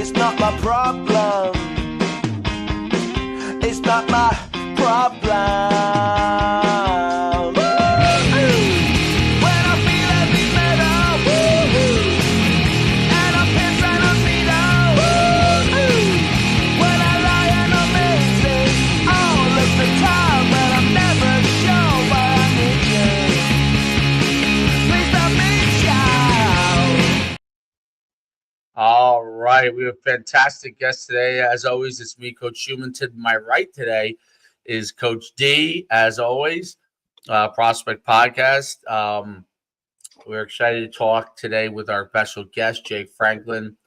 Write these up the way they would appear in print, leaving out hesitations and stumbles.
It's not my problem. It's not my problem. All right, we have a fantastic guest today. As always, it's me, Coach Schumann. To my right today is Coach D, as always, Prospect Podcast. We're excited to talk today with our special guest, Jay Franklin,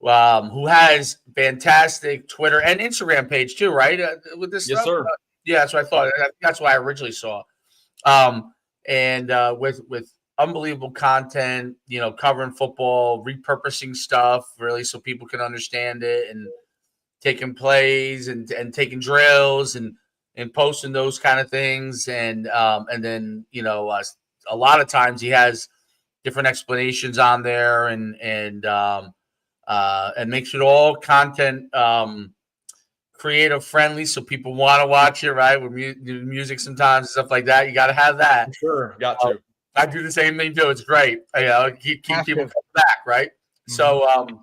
who has fantastic Twitter and Instagram page too, right? With this Yes, stuff? sir. Yeah, that's what I thought. That's what I originally saw. And with unbelievable content, covering football, repurposing stuff really so people can understand it, and taking plays and taking drills and posting those kind of things. And then, a lot of times he has different explanations on there and makes it all content creative friendly, so people want to watch it, right? With music sometimes and stuff like that. You got to have that. Sure, got to. I do the same thing too. It's great. Keep people coming back, right? Mm-hmm.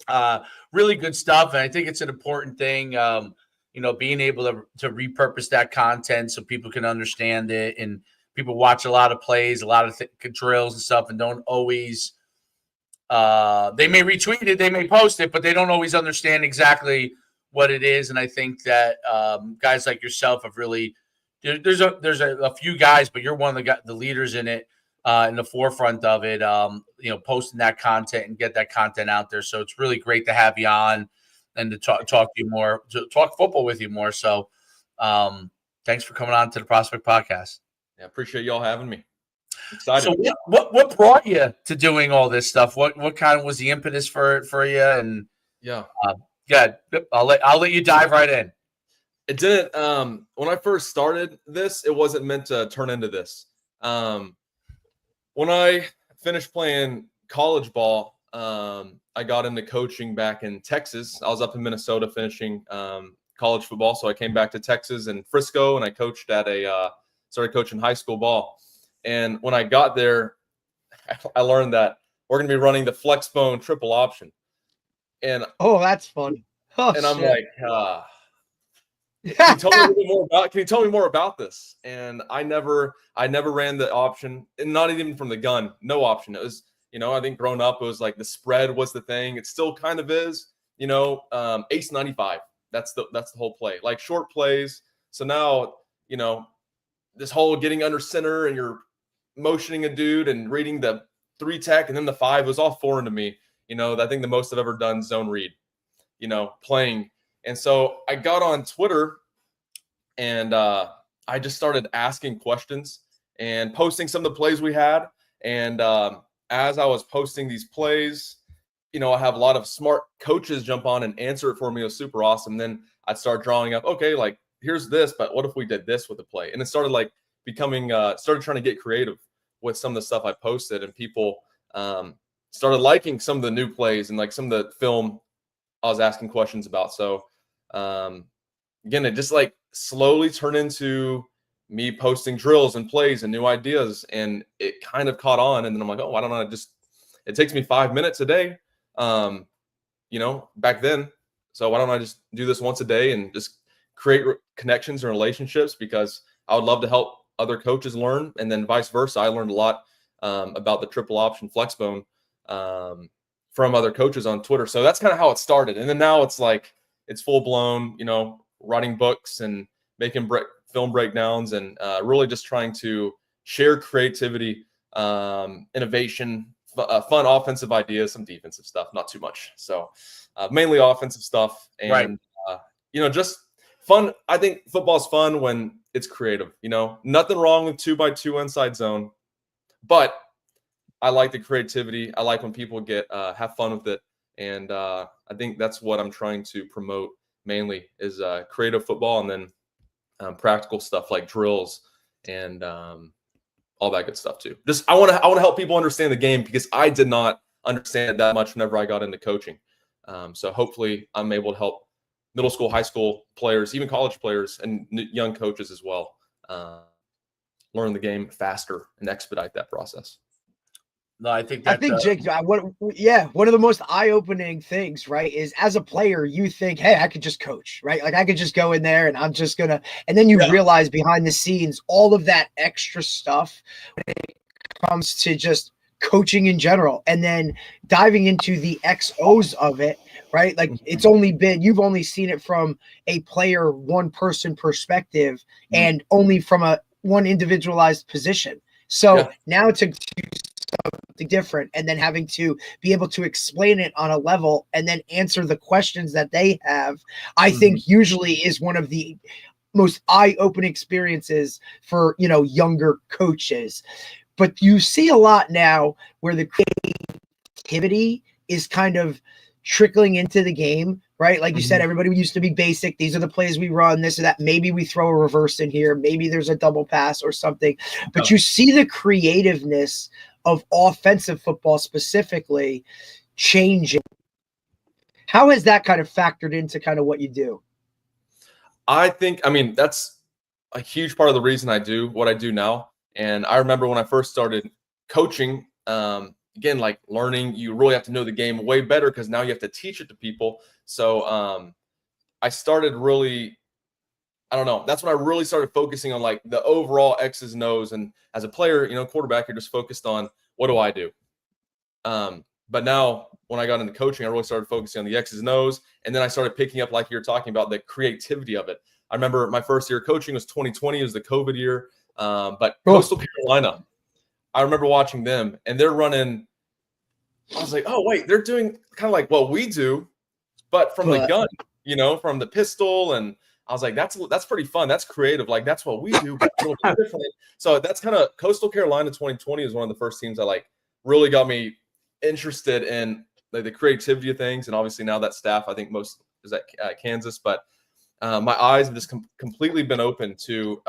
So, really good stuff, and I think it's an important thing. Being able to repurpose that content so people can understand it, and people watch a lot of plays, a lot of drills and stuff, and don't always. They may retweet it, they may post it, but they don't always understand exactly what it is. And I think that guys like yourself have really. There's a few guys, but you're one of the leaders in it, in the forefront of it. Posting that content and get that content out there. So it's really great to have you on and to talk to you more, to talk football with you more. So, thanks for coming on to the Prospect Podcast. Yeah, appreciate y'all having me. Excited. So what brought you to doing all this stuff? What kind of was the impetus for you? And yeah, I'll let you dive right in. It didn't. When I first started this, it wasn't meant to turn into this. When I finished playing college ball, I got into coaching back in Texas. I was up in Minnesota finishing college football, so I came back to Texas and Frisco, and I coached at started coaching high school ball. And when I got there, I learned that we're going to be running the Flexbone triple option. And that's fun. I'm like, can you tell me more about this? And I never ran the option, and not even from the gun, no option. It was, I think growing up, it was like the spread was the thing. It still kind of is, ace 95. That's the whole play, like short plays. So now, this whole getting under center and you're motioning a dude and reading the 3 tech and then the 5 was all foreign to me. I think the most I've ever done zone read, playing. And so I got on Twitter and I just started asking questions and posting some of the plays we had. And as I was posting these plays, I have a lot of smart coaches jump on and answer it for me. It was super awesome. Then I'd start drawing up, okay, like here's this, but what if we did this with the play? And it started like started trying to get creative with some of the stuff I posted, and people started liking some of the new plays and like some of the film I was asking questions about. So again, it just like slowly turned into me posting drills and plays and new ideas, and it kind of caught on. And then I'm like, why don't I it takes me 5 minutes a day, back then. So why don't I just do this once a day and just create connections and relationships, because I would love to help other coaches learn. And then vice versa. I learned a lot about the triple option Flexbone from other coaches on Twitter. So that's kind of how it started. And then now it's like, it's full blown, writing books and making film breakdowns and really just trying to share creativity, innovation, fun offensive ideas, some defensive stuff, not too much. So mainly offensive stuff. And, just fun. I think football is fun when it's creative, nothing wrong with 2x2 inside zone, but I like the creativity. I like when people have fun with it. And I think that's what I'm trying to promote mainly is creative football, and then practical stuff like drills and all that good stuff too. I want to help people understand the game, because I did not understand it that much whenever I got into coaching. So hopefully I'm able to help middle school, high school players, even college players and young coaches as well, learn the game faster and expedite that process. No, I think I that think Jake, one of the most eye-opening things, right, is as a player, you think, hey, I could just coach, right? Like I could just go in there and I'm just gonna, and then you realize behind the scenes, all of that extra stuff when it comes to just coaching in general, and then diving into the XOs of it, right? Like you've only seen it from a player, one person perspective, and only from a one individualized position. So now to something different, and then having to be able to explain it on a level and then answer the questions that they have, I think usually is one of the most eye-opening experiences for, younger coaches. But you see a lot now where the creativity is kind of trickling into the game, right? Like you said, everybody used to be basic. These are the plays we run, this or that. Maybe we throw a reverse in here. Maybe there's a double pass or something. But you see the creativeness of offensive football specifically changing. How has that kind of factored into kind of what you do? I mean, that's a huge part of the reason I do what I do now. And I remember when I first started coaching, again, like learning, you really have to know the game way better because now you have to teach it to people. So I started really, I don't know, that's when I really started focusing on like the overall X's and O's. And as a player, quarterback, you're just focused on what do I do? But now when I got into coaching, I really started focusing on the X's and O's. And then I started picking up, like you're talking about, the creativity of it. I remember my first year coaching was 2020. It was the COVID year. But Coastal Carolina, I remember watching them, and they're running. I was like, oh, wait, they're doing kind of like what we do, but from the gun, from the pistol. And I was like, that's pretty fun. That's creative. Like, that's what we do, but a little bit different. So that's kind of Coastal Carolina 2020 is one of the first teams that like really got me interested in the creativity of things. And obviously now that staff, I think most is at Kansas, but my eyes have just completely been open to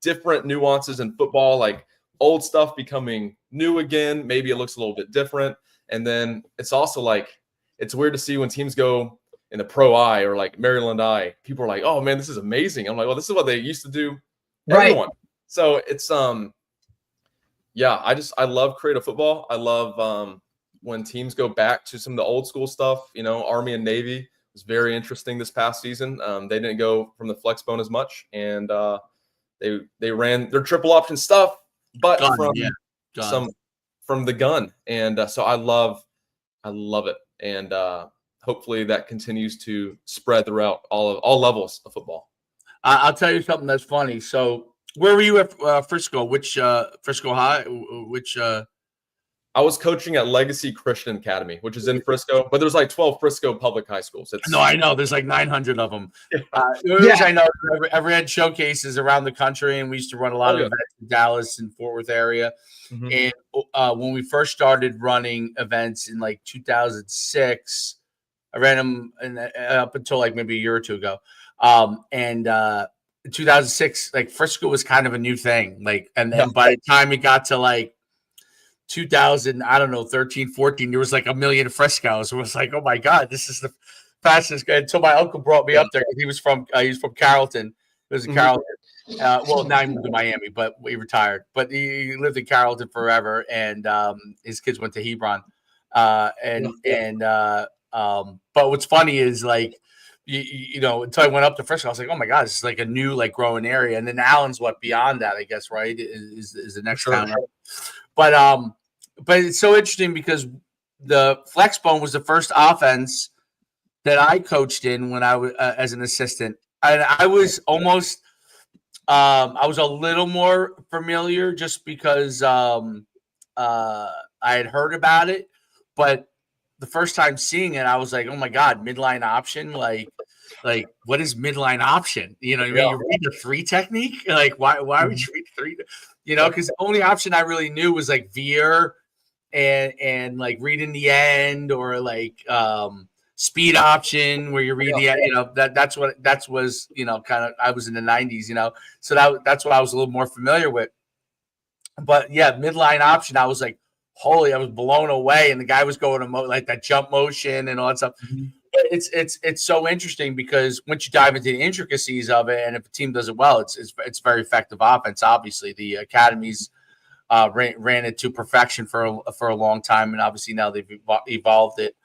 different nuances in football, like old stuff becoming new again. Maybe it looks a little bit different. And then it's also like, it's weird to see when teams go in the Pro I or like Maryland I, people are like, oh man, this is amazing. I'm like, well, this is what they used to do. Everyone. Right. So it's, I love creative football. I love when teams go back to some of the old school stuff, Army and Navy was very interesting this past season. They didn't go from the flex bone as much. And, they ran their triple option stuff, but from the gun. And so I love it. And hopefully that continues to spread throughout all levels of football. I'll tell you something that's funny. So where were you at Frisco? Which Frisco High? Which I was coaching at Legacy Christian Academy, which is in Frisco, but there's like 12 Frisco public high schools. No, I know. There's like 900 of them. I know. I've had showcases around the country, and we used to run a lot of events in Dallas and Fort Worth area. And when we first started running events in like 2006, I ran them up until like maybe a year or two ago. In 2006, like Frisco was kind of a new thing. Like, and then by the time it got to like 2000, I don't know, 13, 14, there was like a million Friscos. It was like, oh my God, this is the fastest guy. Until my uncle brought me up there. He was from Carrollton. It was in Carrollton. Well, now he moved to Miami, but he retired. But he lived in Carrollton forever, and his kids went to Hebron. But what's funny is like, until I went up to Frisco, I was like, oh my God, this is like a new like growing area. And then Allen's beyond that, I guess, right? Is the next town. But it's so interesting because the Flexbone was the first offense that I coached in when I was as an assistant, and I was almost I was a little more familiar just because I had heard about it, but the first time seeing it, I was like, oh my God, midline option, like what is midline option? You know what I mean? You read the 3 technique, like why would you read 3? Because the only option I really knew was like veer and like read in the end, or like speed option where you read the end. That was kind of, I was in the 90s, so that's what I was a little more familiar with. But yeah, midline option, I was like, holy, I was blown away. And the guy was going to like that jump motion and all that stuff. It's so interesting because once you dive into the intricacies of it, and if a team does it well, it's very effective offense. Obviously, the academies ran it to perfection for a long time, and obviously now they've evolved it.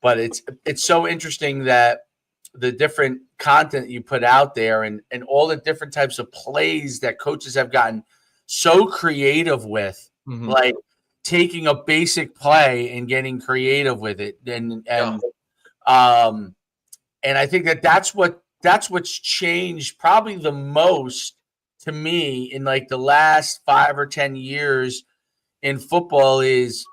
But it's so interesting that the different content you put out there and all the different types of plays that coaches have gotten so creative with, like taking a basic play and getting creative with it, and I think that's what's changed probably the most to me in like the last 5 or 10 years in football is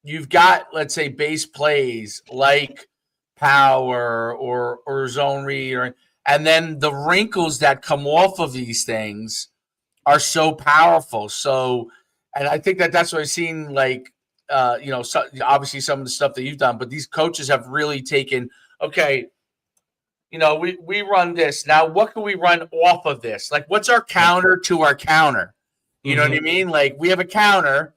you've got, let's say, base plays like power or zone read, and then the wrinkles that come off of these things are so powerful. So, and I think that's what I've seen, like, so obviously some of the stuff that you've done, but these coaches have really taken, okay, we run this. Now, what can we run off of this? Like, what's our counter to our counter? You know what I mean? Like, we have a counter,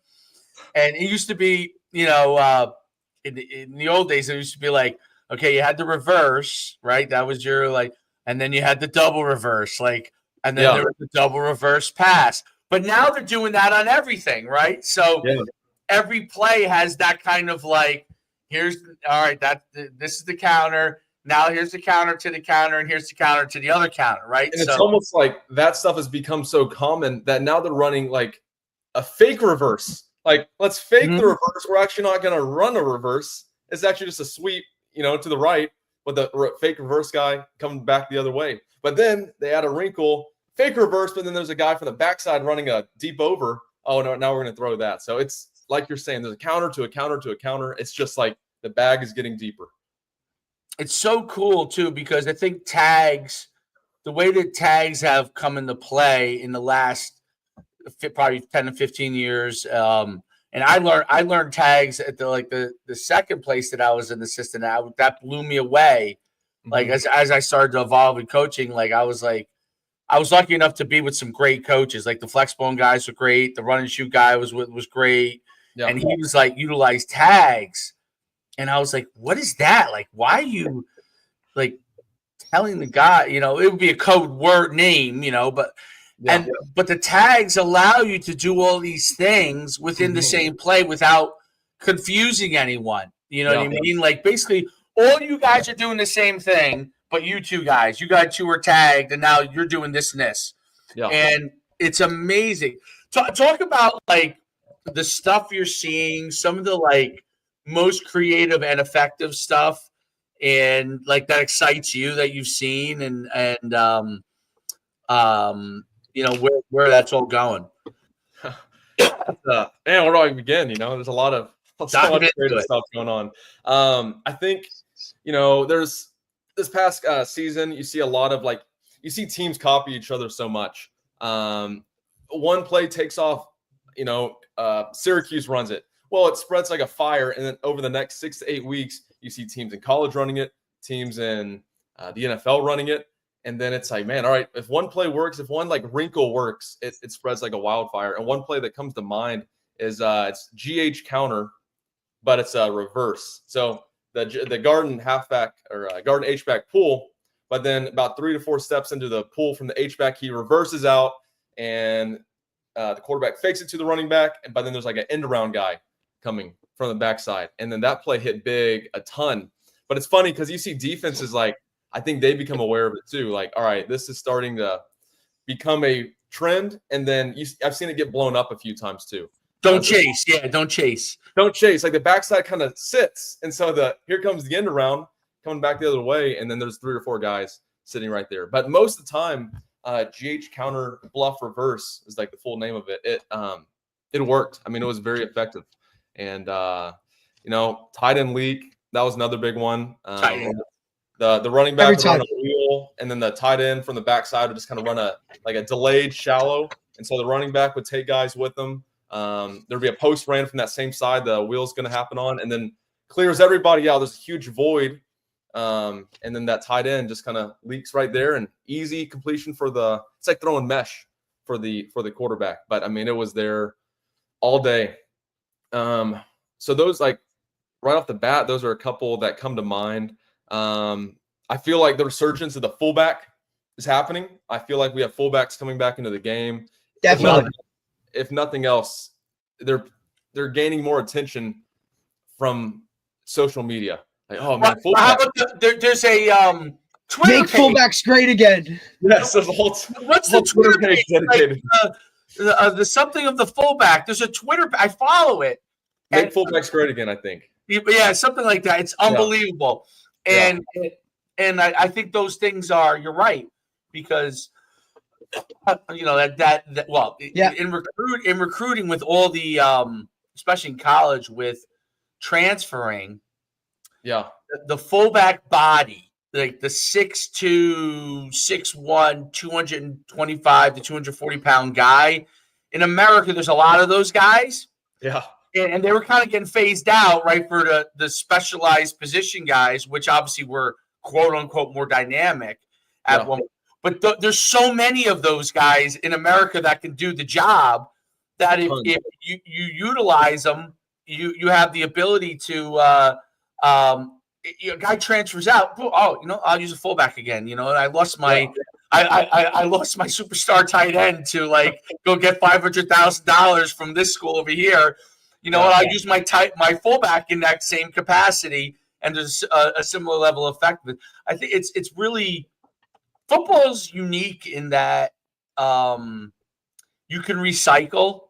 and it used to be, in the old days, it used to be like, okay, you had the reverse, right? That was your and then you had the double reverse, and then there was the double reverse pass. But now they're doing that on everything, right? So every play has that kind of this is the counter. Now here's the counter to the counter, and here's the counter to the other counter, right? And it's almost like that stuff has become so common that now they're running like a fake reverse. Like, let's fake the reverse. We're actually not going to run a reverse. It's actually just a sweep, to the right with the fake reverse guy coming back the other way. But then they add a wrinkle, fake reverse, but then there's a guy from the backside running a deep over. Oh, no, now we're going to throw that. So it's like you're saying, there's a counter to a counter to a counter. It's just like the bag is getting deeper. It's so cool, too, because I think the way that tags have come into play in the last probably 10 to 15 years. And I learned tags at the second place that I was an assistant at. That blew me away. Like as I started to evolve in coaching, I was lucky enough to be with some great coaches. Like the flex bone guys were great. The run and shoot guy was great. Yeah. And he was utilize tags. And I was like, what is that? Like, why are you telling the guy, it would be a code word name, but but the tags allow you to do all these things within the same play without confusing anyone. You know what I mean? Like, basically, all you guys are doing the same thing, but you two are tagged, and now you're doing this and this. Yeah. And it's amazing. Talk about, the stuff you're seeing, some of the, most creative and effective stuff, and, that excites you that you've seen, and where that's all going. Man, where do I begin? There's a lot of creative stuff going on. I think, there's this past season, you see a lot of you see teams copy each other so much. One play takes off, Syracuse runs it. Well, it spreads like a fire, and then over the next 6 to 8 weeks, you see teams in college running it, teams in the NFL running it. And then it's like, man, all right, if one play works, if one wrinkle works, it spreads like a wildfire. And one play that comes to mind is it's GH counter, but it's a reverse. So the Garden halfback or Garden H-back pull, but then about 3 to 4 steps into the pull from the H-back, he reverses out, and the quarterback fakes it to the running back, but then there's an end around guy coming from the backside. And then that play hit big a ton. But it's funny because you see defenses I think they become aware of it too. All right, this is starting to become a trend. And then I've seen it get blown up a few times too. Don't chase. Yeah, don't chase. Don't chase. The backside kind of sits. And so here comes the end around coming back the other way. And then there's 3 or 4 guys sitting right there. But most of the time, GH counter bluff reverse is the full name of it. It worked. I mean, it was very effective. And, tight end leak, that was another big one. The running back would run a wheel, and then the tight end from the backside would just kind of run a delayed shallow. And so the running back would take guys with them. There'd be a post ran from that same side the wheel's going to happen on, and then clears everybody out. There's a huge void. And then that tight end just kind of leaks right there, and easy completion it's like throwing mesh for the quarterback. But I mean, it was there all day. So those, like, right off the bat, those are a couple that come to mind. I feel like the resurgence of the fullback is happening. I feel like we have fullbacks coming back into the game. Definitely. If nothing else, they're gaining more attention from social media. Like, oh man, how about there's a Twitter Make page. fullbacks great again. Yes, there's a whole What's whole the Twitter page dedicated. Like, the something of the fullback. There's a Twitter. I follow it. Make fullbacks great again, I think. Yeah, something like that. It's unbelievable. Yeah. And I think those things are, you're right, because that well, in recruiting with all the especially in college with transferring, the fullback body, like the 6'2", 6'1", 225 to 240 pound guy in America, there's a lot of those guys. Yeah. And they were kind of getting phased out, right, for the specialized position guys, which obviously were quote unquote more dynamic at one. But there's so many of those guys in America that can do the job that if you utilize them, you have the ability to. A guy transfers out. I'll use a fullback again. And I lost my. I lost my superstar tight end to go get $500,000 from this school over here. And I use my fullback in that same capacity, and there's a similar level of effect. I think it's really, football's unique in that you can recycle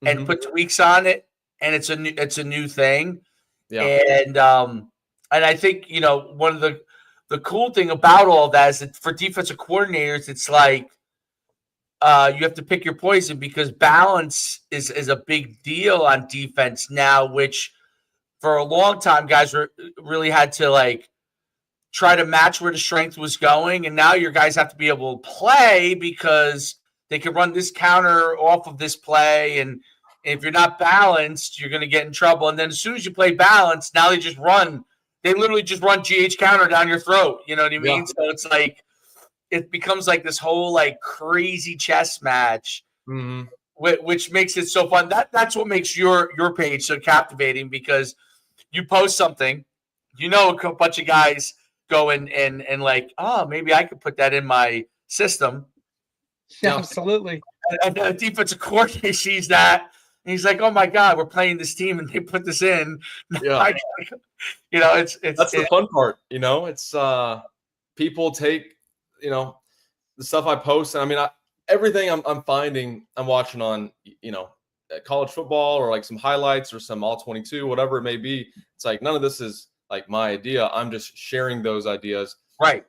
and put tweaks on it, and it's a new thing. Yeah. And I think one of the cool thing about all that is that for defensive coordinators, it's like you have to pick your poison, because balance is a big deal on defense now, which for a long time guys really had to try to match where the strength was going. And now your guys have to be able to play because they can run this counter off of this play. And if you're not balanced, you're going to get in trouble. And then as soon as you play balanced, now they literally just run GH counter down your throat. You know what I mean? Yeah. So it's it becomes this whole crazy chess match, which makes it so fun. That's what makes your page so captivating, because you post something, a bunch of guys go and maybe I could put that in my system. Yeah, absolutely. And the defensive coordinator sees that, and he's like, "Oh my God, we're playing this team, and they put this in." Yeah, it's that's the fun part. It's people take the stuff I post, and everything I'm finding, I'm watching on college football, or some highlights or some all 22, whatever it may be. It's none of this is my idea. I'm just sharing those ideas, right,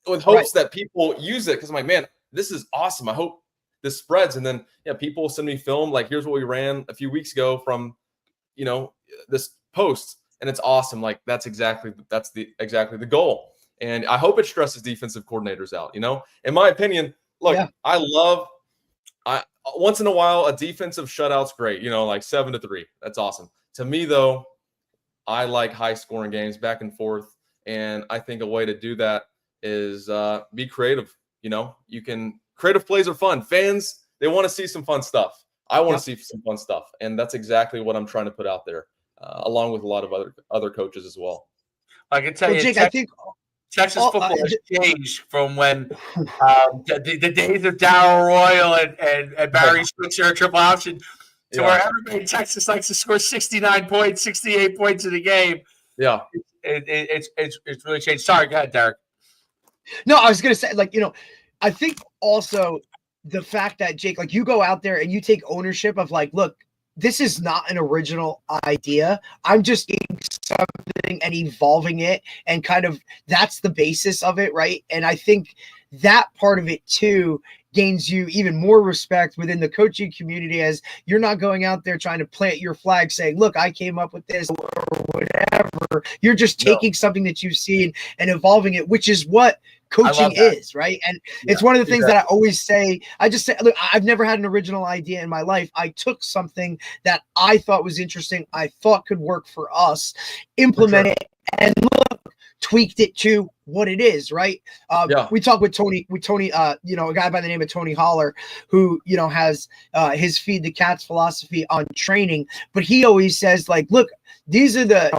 with hopes that people use it, because I'm like, man, this is awesome. I hope this spreads. And then people send me film, here's what we ran a few weeks ago from this post, and it's awesome. That's exactly the goal. And I hope it stresses defensive coordinators out. In my opinion, look, I once in a while a defensive shutout's great. 7-3, that's awesome. To me though, I like high scoring games, back and forth, and I think a way to do that is be creative. Creative plays are fun. Fans, they want to see some fun stuff. I want to see some fun stuff, and that's exactly what I'm trying to put out there, along with a lot of other coaches as well. I can tell you, Jake, I think Texas football has changed from when the days of Darrell Royal and Barry Switzer triple option to where everybody in Texas likes to score 69 points, 68 points in a game. Yeah, it's really changed. Sorry, go ahead, Derek. No, I was gonna say, I think also the fact that, Jake, you go out there and you take ownership of look, this is not an original idea. I'm just taking something and evolving it, and kind of that's the basis of it, right? And I think that part of it too gains you even more respect within the coaching community, as you're not going out there trying to plant your flag saying, look, I came up with this or whatever. You're just taking something that you've seen and evolving it, which is what coaching is, right? And it's one of the things that I always say. I just say, look, I've never had an original idea in my life. I took something that I thought was interesting, I thought could work for us, implement it, and look, tweaked it to what it is, right? Yeah. We talked with Tony, you know, a guy by the name of Tony Holler, who, you know, has his Feed the Cats philosophy on training, but he always says, like, look, these are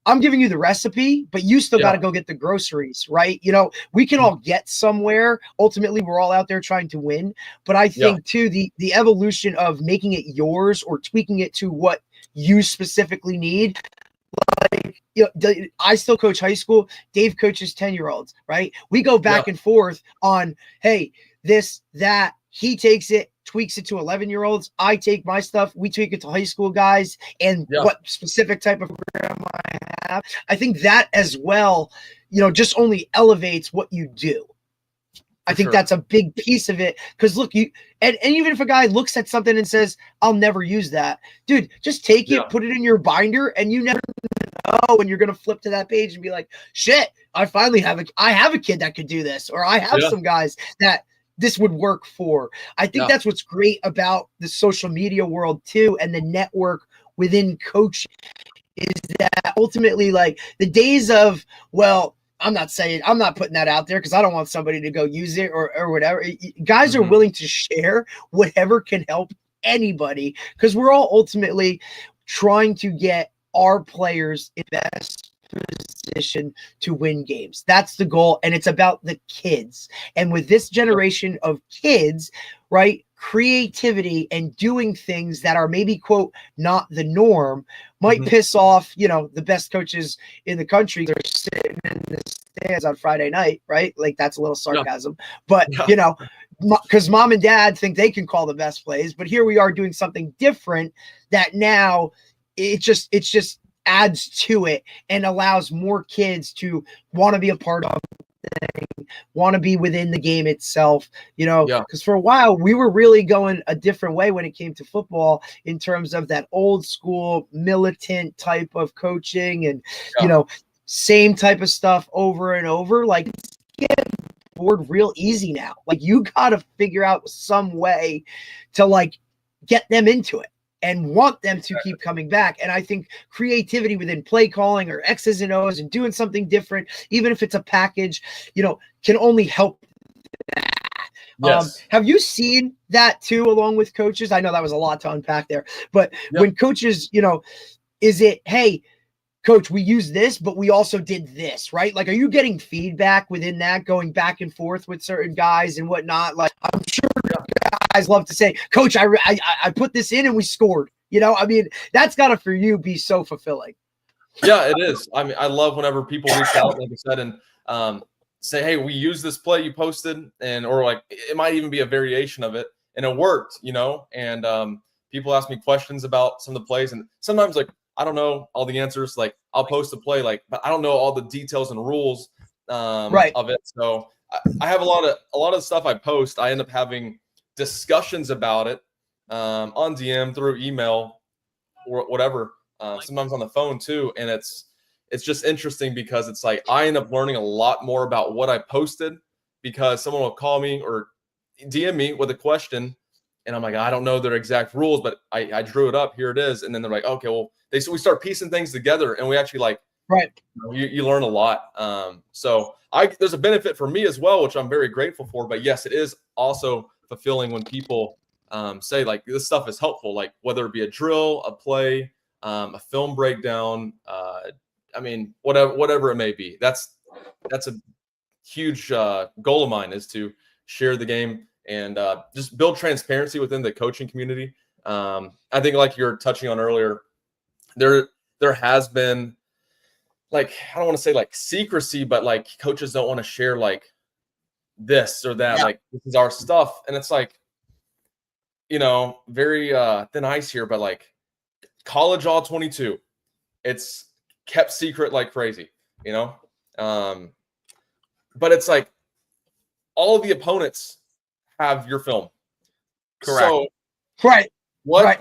I'm giving you the recipe, but you still got to go get the groceries, right? You know, we can all get somewhere. Ultimately, we're all out there trying to win. But I think too, the evolution of making it yours or tweaking it to what you specifically need. Like, you know, I still coach high school. Dave coaches 10-year-olds, right? We go back and forth on, hey, this, that. He takes it, tweaks it to 11-year-olds. I take my stuff. We tweak it to high school guys and what specific type of program I have. I think that as well, you know, just only elevates what you do. I think that's a big piece of it. Because look, and even if a guy looks at something and says, I'll never use that, dude, just take it, put it in your binder, and you never know when you're gonna flip to that page and be like, shit, I finally have a kid that could do this, or I have some guys that this would work for. I think that's what's great about the social media world too, and the network within coaching, is that ultimately, like, the days of, well, I'm not putting that out there because I don't want somebody to go use it or whatever. Guys are willing to share whatever can help anybody, because we're all ultimately trying to get our players in best position to win games. That's the goal. And it's about the kids. And with this generation of kids, right, creativity and doing things that are maybe, quote, not the norm might piss off, you know, the best coaches in the country. They're sitting in the stands on Friday night, right? Like, that's a little sarcasm, but you know, because mom and dad think they can call the best plays, but here we are doing something different that now it just adds to it and allows more kids to want to be a part of thing, want to be within the game itself, you know, because for a while we were really going a different way when it came to football in terms of that old school militant type of coaching and, you know, same type of stuff over and over. Like, it's getting bored real easy now. Like, you got to figure out some way to, like, get them into it and want them to keep coming back. And I think creativity within play calling or X's and O's and doing something different, even if it's a package, you know, can only help that. Have you seen that too, along with coaches? I know that was a lot to unpack there, but when coaches, you know, is it, hey, coach, we use this, but we also did this, right? Like, are you getting feedback within that, going back and forth with certain guys and whatnot? Like, I'm sure guys love to say, coach, I put this in and we scored. You know, I mean, that's got to, for you, be so fulfilling. Yeah, it is. I mean, I love whenever people reach out, like I said, and say, hey, we use this play you posted, and or like it might even be a variation of it, and it worked, you know. And people ask me questions about some of the plays, and sometimes, like, I don't know all the answers. Like, I'll post a play, like, but I don't know all the details and rules of it. So I have a lot of stuff I post. I end up having discussions about it on DM, through email, or whatever. Sometimes on the phone too. And it's just interesting because it's like I end up learning a lot more about what I posted because someone will call me or DM me with a question, and I'm like, I don't know their exact rules, but I drew it up. Here it is. And then they're like, okay, well, we start piecing things together, and we actually, like, you learn a lot. So there's a benefit for me as well, which I'm very grateful for. But yes, it is also fulfilling when people say, like, this stuff is helpful, like whether it be a drill, a play, a film breakdown. I mean, whatever it may be. That's a huge goal of mine, is to share the game and just build transparency within the coaching community. I think, like you're touching on earlier, there has been, like, I don't want to say like secrecy, but like coaches don't want to share like this or that, like, this is our stuff. And it's like, you know, very thin ice here, but like college all 22, it's kept secret like crazy, you know? But it's like all of the opponents have your film. Correct. So,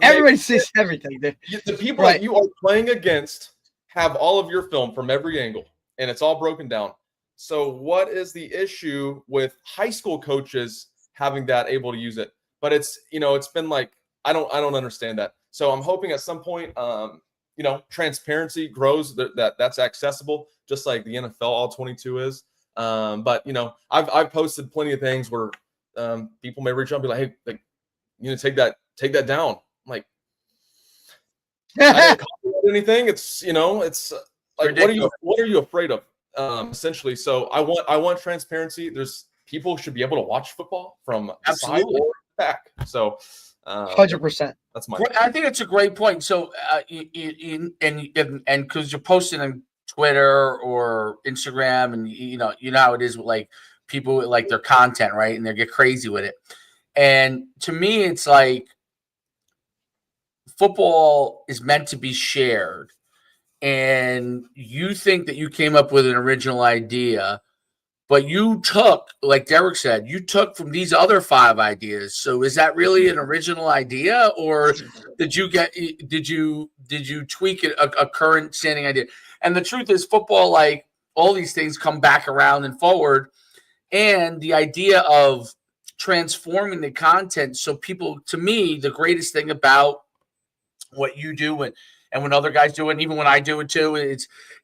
Everybody sees everything. The people that you are playing against have all of your film from every angle, and it's all broken down. So what is the issue with high school coaches having that, able to use it? But it's, you know, it's been like, I don't understand that. So I'm hoping at some point, transparency grows, that's accessible, just like the NFL All 22 is. But I've posted plenty of things where people may reach out and be like, hey, like, take that down. I'm like, I didn't copyright anything. It's it's like, what are you afraid of? Essentially. So I want transparency. There's people should be able to watch football from the side or back. So 100%. that's my. I think it's a great point. So, and because you're posting on Twitter or Instagram, and you know how it is with like people like their content, right? And they get crazy with it. And to me, it's like football is meant to be shared. And you think that you came up with an original idea, but you took, like Derek said, you took from these other 5 ideas. So is that really an original idea, or did you tweak it, a current standing idea? And the truth is, football, like all these things, come back around and forward. And the idea of transforming the content, so people, to me, the greatest thing about what you do and when other guys do it, and even when I do it too,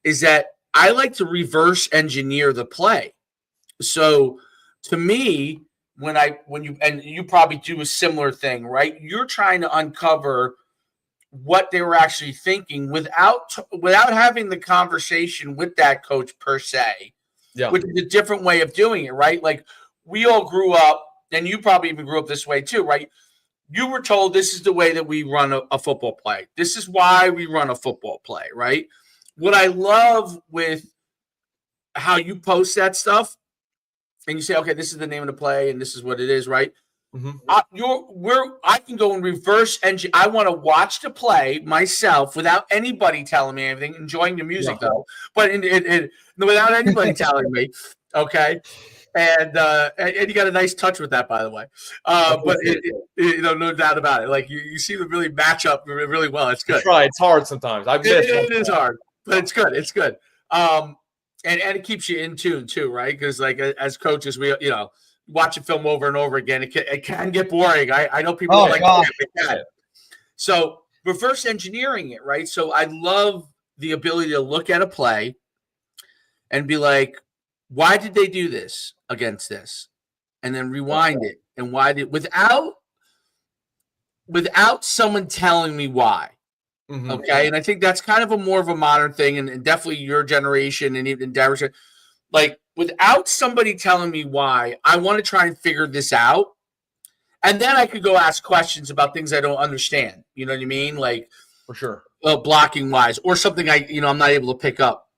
is that I like to reverse engineer the play. So to me, when you probably do a similar thing, right? You're trying to uncover what they were actually thinking without having the conversation with that coach per se, which is a different way of doing it, right? Like we all grew up, and you probably even grew up this way too, right? You were told this is the way that we run a football play. This is why we run a football play, right? What I love with how you post that stuff, and you say, okay, this is the name of the play, and this is what it is, right? Mm-hmm. I can go and reverse engineer. I want to watch the play myself without anybody telling me anything, enjoying the music though, but without anybody telling me, okay? And you got a nice touch with that, by the way. But no doubt about it. Like you see them really match up really well. It's good. Try. It's hard sometimes. It is hard, but it's good. It's good. And it keeps you in tune too, right? Because like as coaches, we watch a film over and over again. It can get boring. I know people are like, it can. So reverse engineering it, right? So I love the ability to look at a play and be like, why did they do this against this? And then rewind it. And without someone telling me why. Mm-hmm. Okay. And I think that's kind of a more of a modern thing, and definitely your generation and even Derek's, like without somebody telling me why, I want to try and figure this out. And then I could go ask questions about things I don't understand. You know what I mean? Like for sure. Blocking wise, or something I'm not able to pick up.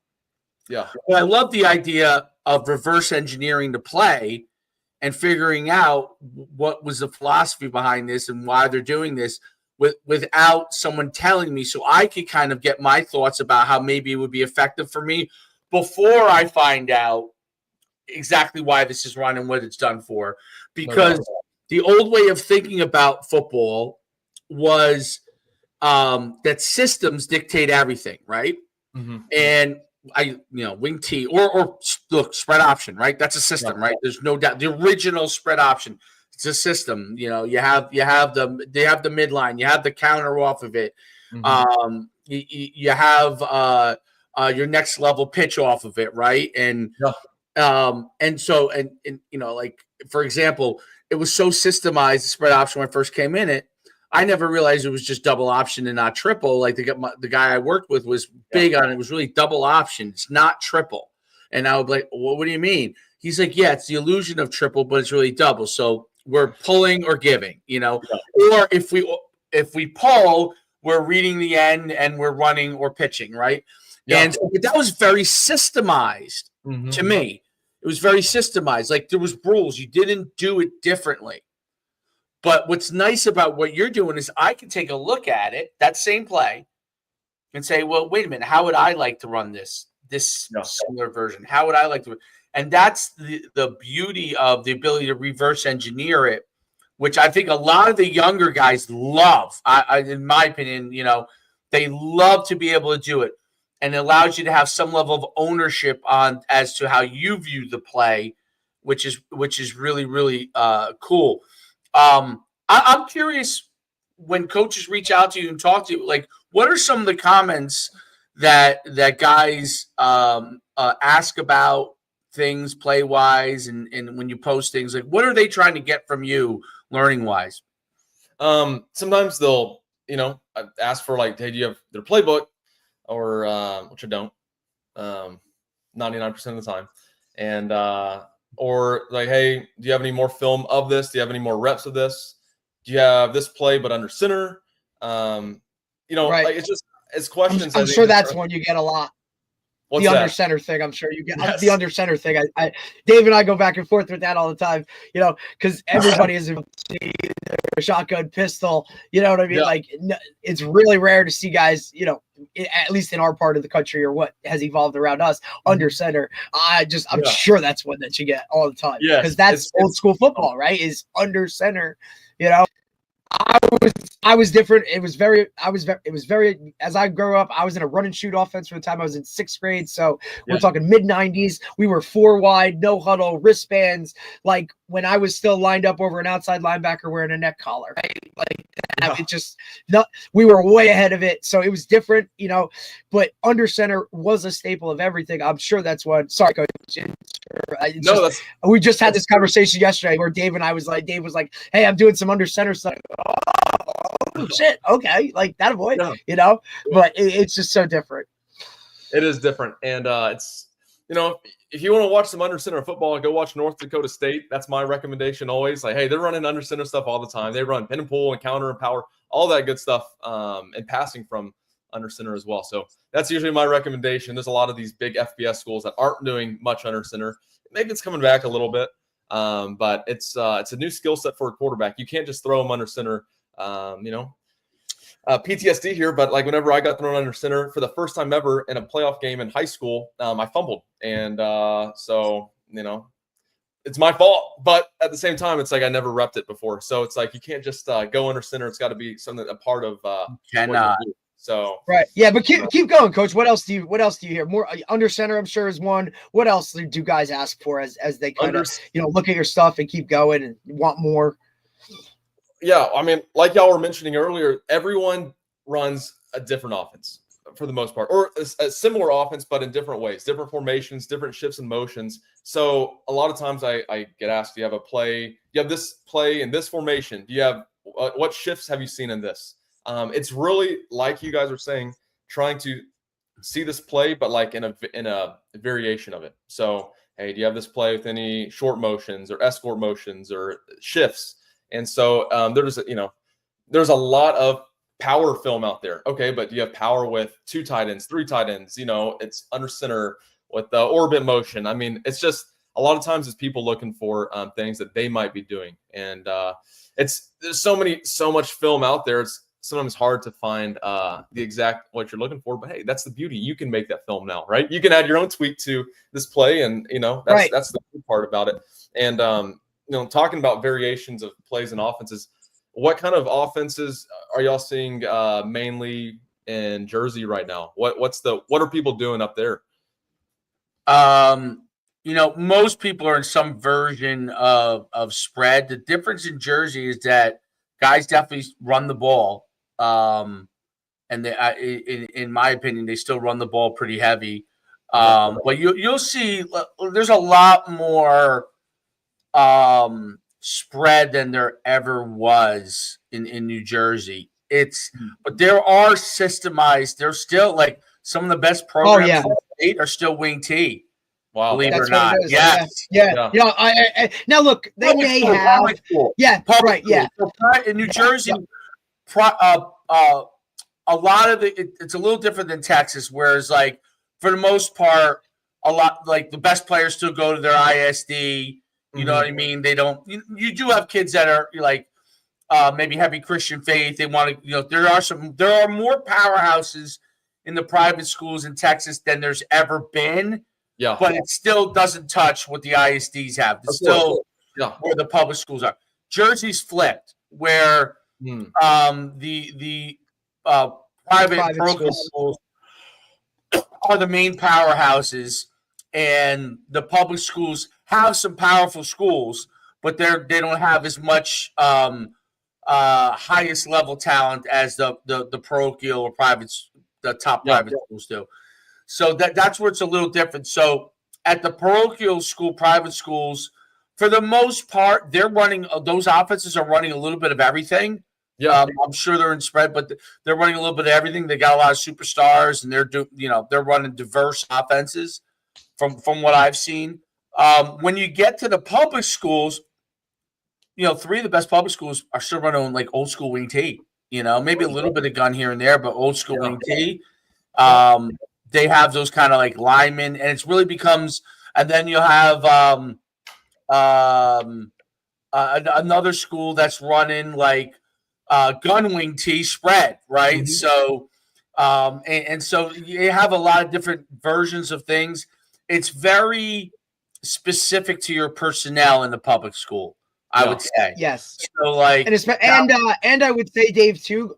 Yeah. But I love the idea of reverse engineering the play and figuring out what was the philosophy behind this and why they're doing this without someone telling me, so I could kind of get my thoughts about how maybe it would be effective for me before I find out exactly why this is run and what it's done for. Because the old way of thinking about football was that systems dictate everything, right? Mm-hmm. And wing T or look, spread option, right? That's a system, right? There's no doubt. The original spread option, it's a system. You have the midline, you have the counter off of it. Mm-hmm. You have your next level pitch off of it, right? And so like for example, it was so systemized, the spread option when I first came in it. I never realized it was just double option and not triple. Like the guy I worked with was big on it. It was really double option. It's not triple. And I would be like, well, what do you mean? He's like, yeah, it's the illusion of triple, but it's really double. So we're pulling or giving, or if we pull, we're reading the end and we're running or pitching, right? Yeah. And so, but that was very systemized to me. It was very systemized. Like there was rules. You didn't do it differently. But what's nice about what you're doing is I can take a look at it, that same play, and say, well, wait a minute, how would I like to run this similar version? How would I like to? And that's the beauty of the ability to reverse engineer it, which I think a lot of the younger guys love. In my opinion, they love to be able to do it. And it allows you to have some level of ownership as to how you view the play, which is really, really cool. I'm curious, when coaches reach out to you and talk to you, like, what are some of the comments that guys ask about things play wise, and when you post things, like what are they trying to get from you learning wise? Sometimes they'll, ask for like, hey, do you have their playbook, or which I don't, 99% of the time, and or like, hey, do you have any more film of this? Do you have any more reps of this? Do you have this play but under center? Right. Like it's questions. I'm sure that's one you get a lot. What's the that? Under center thing, I'm sure you get. Yes. The under center thing. I Dave and I go back and forth with that all the time, because everybody is a shotgun, pistol. You know what I mean? Yeah. Like, it's really rare to see guys, at least in our part of the country, or what has evolved around us, under center. I'm sure that's one that you get all the time. Yeah, because that's old school football, right? Is under center. I was different. It was very, as I grew up, I was in a run and shoot offense from the time I was in 6th grade. So we're talking mid 90s. We were 4 wide, no huddle, wristbands. Like when I was still lined up over an outside linebacker wearing a neck collar, right? Like that, we were way ahead of it. So it was different, but under center was a staple of everything. I'm sure that's what, sorry, Coach. We just had this conversation yesterday where Dave was like, hey, I'm doing some under center stuff. Oh shit, okay, like that boy, but it's just so different. It is different, and it's if you want to watch some under center football, go watch North Dakota State. That's my recommendation always. Like, hey, they're running under center stuff all the time. They run pin and pull and counter and power, all that good stuff, and passing from under center as well. So that's usually my recommendation. There's a lot of these big FBS schools that aren't doing much under center. Maybe it's coming back a little bit, but it's a new skill set for a quarterback. You can't just throw them under center. PTSD here, but like whenever I got thrown under center for the first time ever in a playoff game in high school, I fumbled, and so it's my fault. But at the same time, it's like I never repped it before, so it's like you can't just go under center. It's got to be something, a part of cannot. So right, yeah, but keep going, Coach. What else do you hear? More under center, I'm sure, is one. What else do guys ask for as they kind of look at your stuff and keep going and want more? Yeah, I mean, like y'all were mentioning earlier, everyone runs a different offense for the most part, or a similar offense, but in different ways, different formations, different shifts and motions. So a lot of times I get asked, do you have a play? Do you have this play in this formation? Do you have what shifts have you seen in this? It's really, like you guys are saying, trying to see this play, but like in a variation of it. So, hey, do you have this play with any short motions or escort motions or shifts? And so there's a lot of power film out there. Okay, but do you have power with 2 tight ends, 3 tight ends? It's under center with the orbit motion. I mean, it's just a lot of times it's people looking for things that they might be doing. And there's so much film out there. It's sometimes hard to find the exact what you're looking for. But hey, that's the beauty. You can make that film now, right? You can add your own tweak to this play, and that's the good part about it. And talking about variations of plays and offenses, what kind of offenses are y'all seeing mainly in Jersey right now? What are people doing up there? Most people are in some version of spread. The difference in Jersey is that guys definitely run the ball, and in my opinion, they still run the ball pretty heavy. But you'll see there's a lot more spread than there ever was in New Jersey. But there are systemized. There's still like some of the best programs in the state are still wing T. Wow, believe it or That's not. what it is. Yes. Yeah. I now look, they may have. Yeah. Right. Yeah. In New Jersey, a lot of it's a little different than Texas, whereas like for the most part, a lot like the best players still go to their ISD. You know what I mean? They don't. You do have kids that are like maybe heavy Christian faith. They want to. There are more powerhouses in the private schools in Texas than there's ever been. Yeah, but it still doesn't touch what the ISDs have. It's still where the public schools are. Jersey's flipped, where the private parochial schools are the main powerhouses, and the public schools have some powerful schools, but they don't have as much highest level talent as the parochial or the top private schools do. So that's where it's a little different. So at the parochial school, private schools, for the most part, they're running those offenses are running a little bit of everything. Yeah, I'm sure they're in spread, but they're running a little bit of everything. They got a lot of superstars, and they're running diverse offenses from what I've seen. When you get to the public schools, 3 of the best public schools are still running like old school wing T. Maybe a little bit of gun here and there, but old school wing T. They have those kind of like linemen, and it's really becomes. And then you'll have another school that's running like gun wing T spread, right? Mhm. So, and so you have a lot of different versions of things. It's very specific to your personnel in the public school, I would say. Yes. So like, and I would say, Dave, too,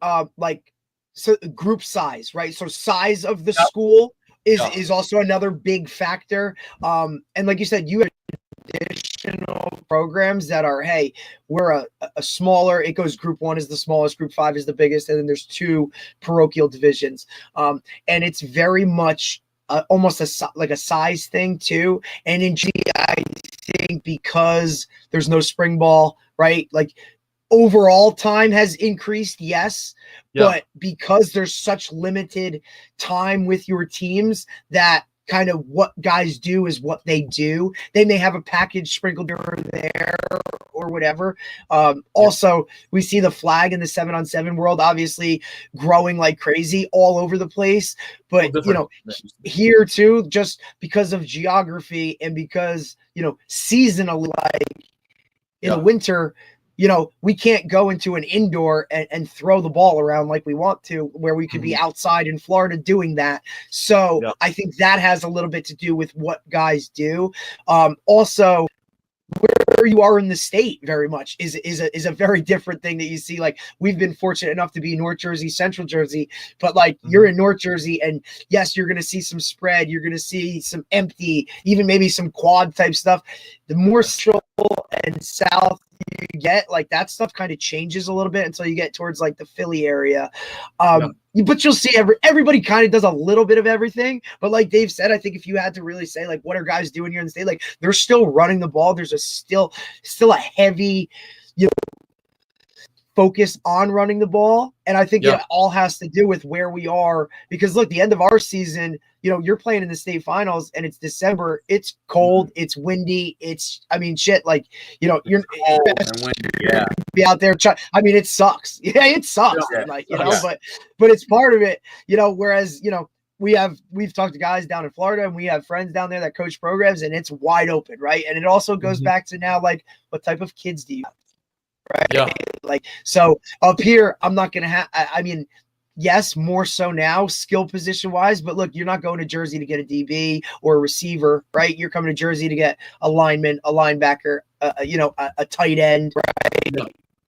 so group size, right? So size of the school is also another big factor. And like you said, you have additional programs that are, hey, we're a smaller, it goes group 1 is the smallest, group 5 is the biggest, and then there's 2 parochial divisions. And it's very much almost like a size thing too. And in G, I think because there's no spring ball, right? Like overall time has increased, yes, but because there's such limited time with your teams that kind of what guys do is what they do. They may have a package sprinkled here or there or whatever. Also, we see the flag in the 7-on-7 world, obviously growing like crazy all over the place. But, here too, just because of geography and because, seasonally, like in the winter, we can't go into an indoor and throw the ball around like we want to, where we could be outside in Florida doing that. So I think that has a little bit to do with what guys do. Also, where you are in the state very much is a very different thing that you see. Like we've been fortunate enough to be North Jersey, Central Jersey, but like you're in North Jersey, and yes, you're going to see some spread. You're going to see some empty, even maybe some quad type stuff. The more central and south you get, like that stuff kind of changes a little bit until you get towards like the Philly area. But you'll see everybody kind of does a little bit of everything. But like Dave said, I think if you had to really say like what are guys doing here in the state, like they're still running the ball. There's still a heavy, focus on running the ball. And I think it all has to do with where we are, because look, the end of our season, you're playing in the state finals and it's December. It's cold. It's windy. Shit. Like, you're be out there. It sucks. Yeah, it sucks. But it's part of it, whereas, we've talked to guys down in Florida and we have friends down there that coach programs and it's wide open. Right. And it also goes back to now, like, what type of kids do you have? Right. Yeah. Like, so up here, I'm not going to have, yes, more so now skill position wise, but look, you're not going to Jersey to get a DB or a receiver, right? You're coming to Jersey to get a lineman, a linebacker, a tight end, right? Yeah.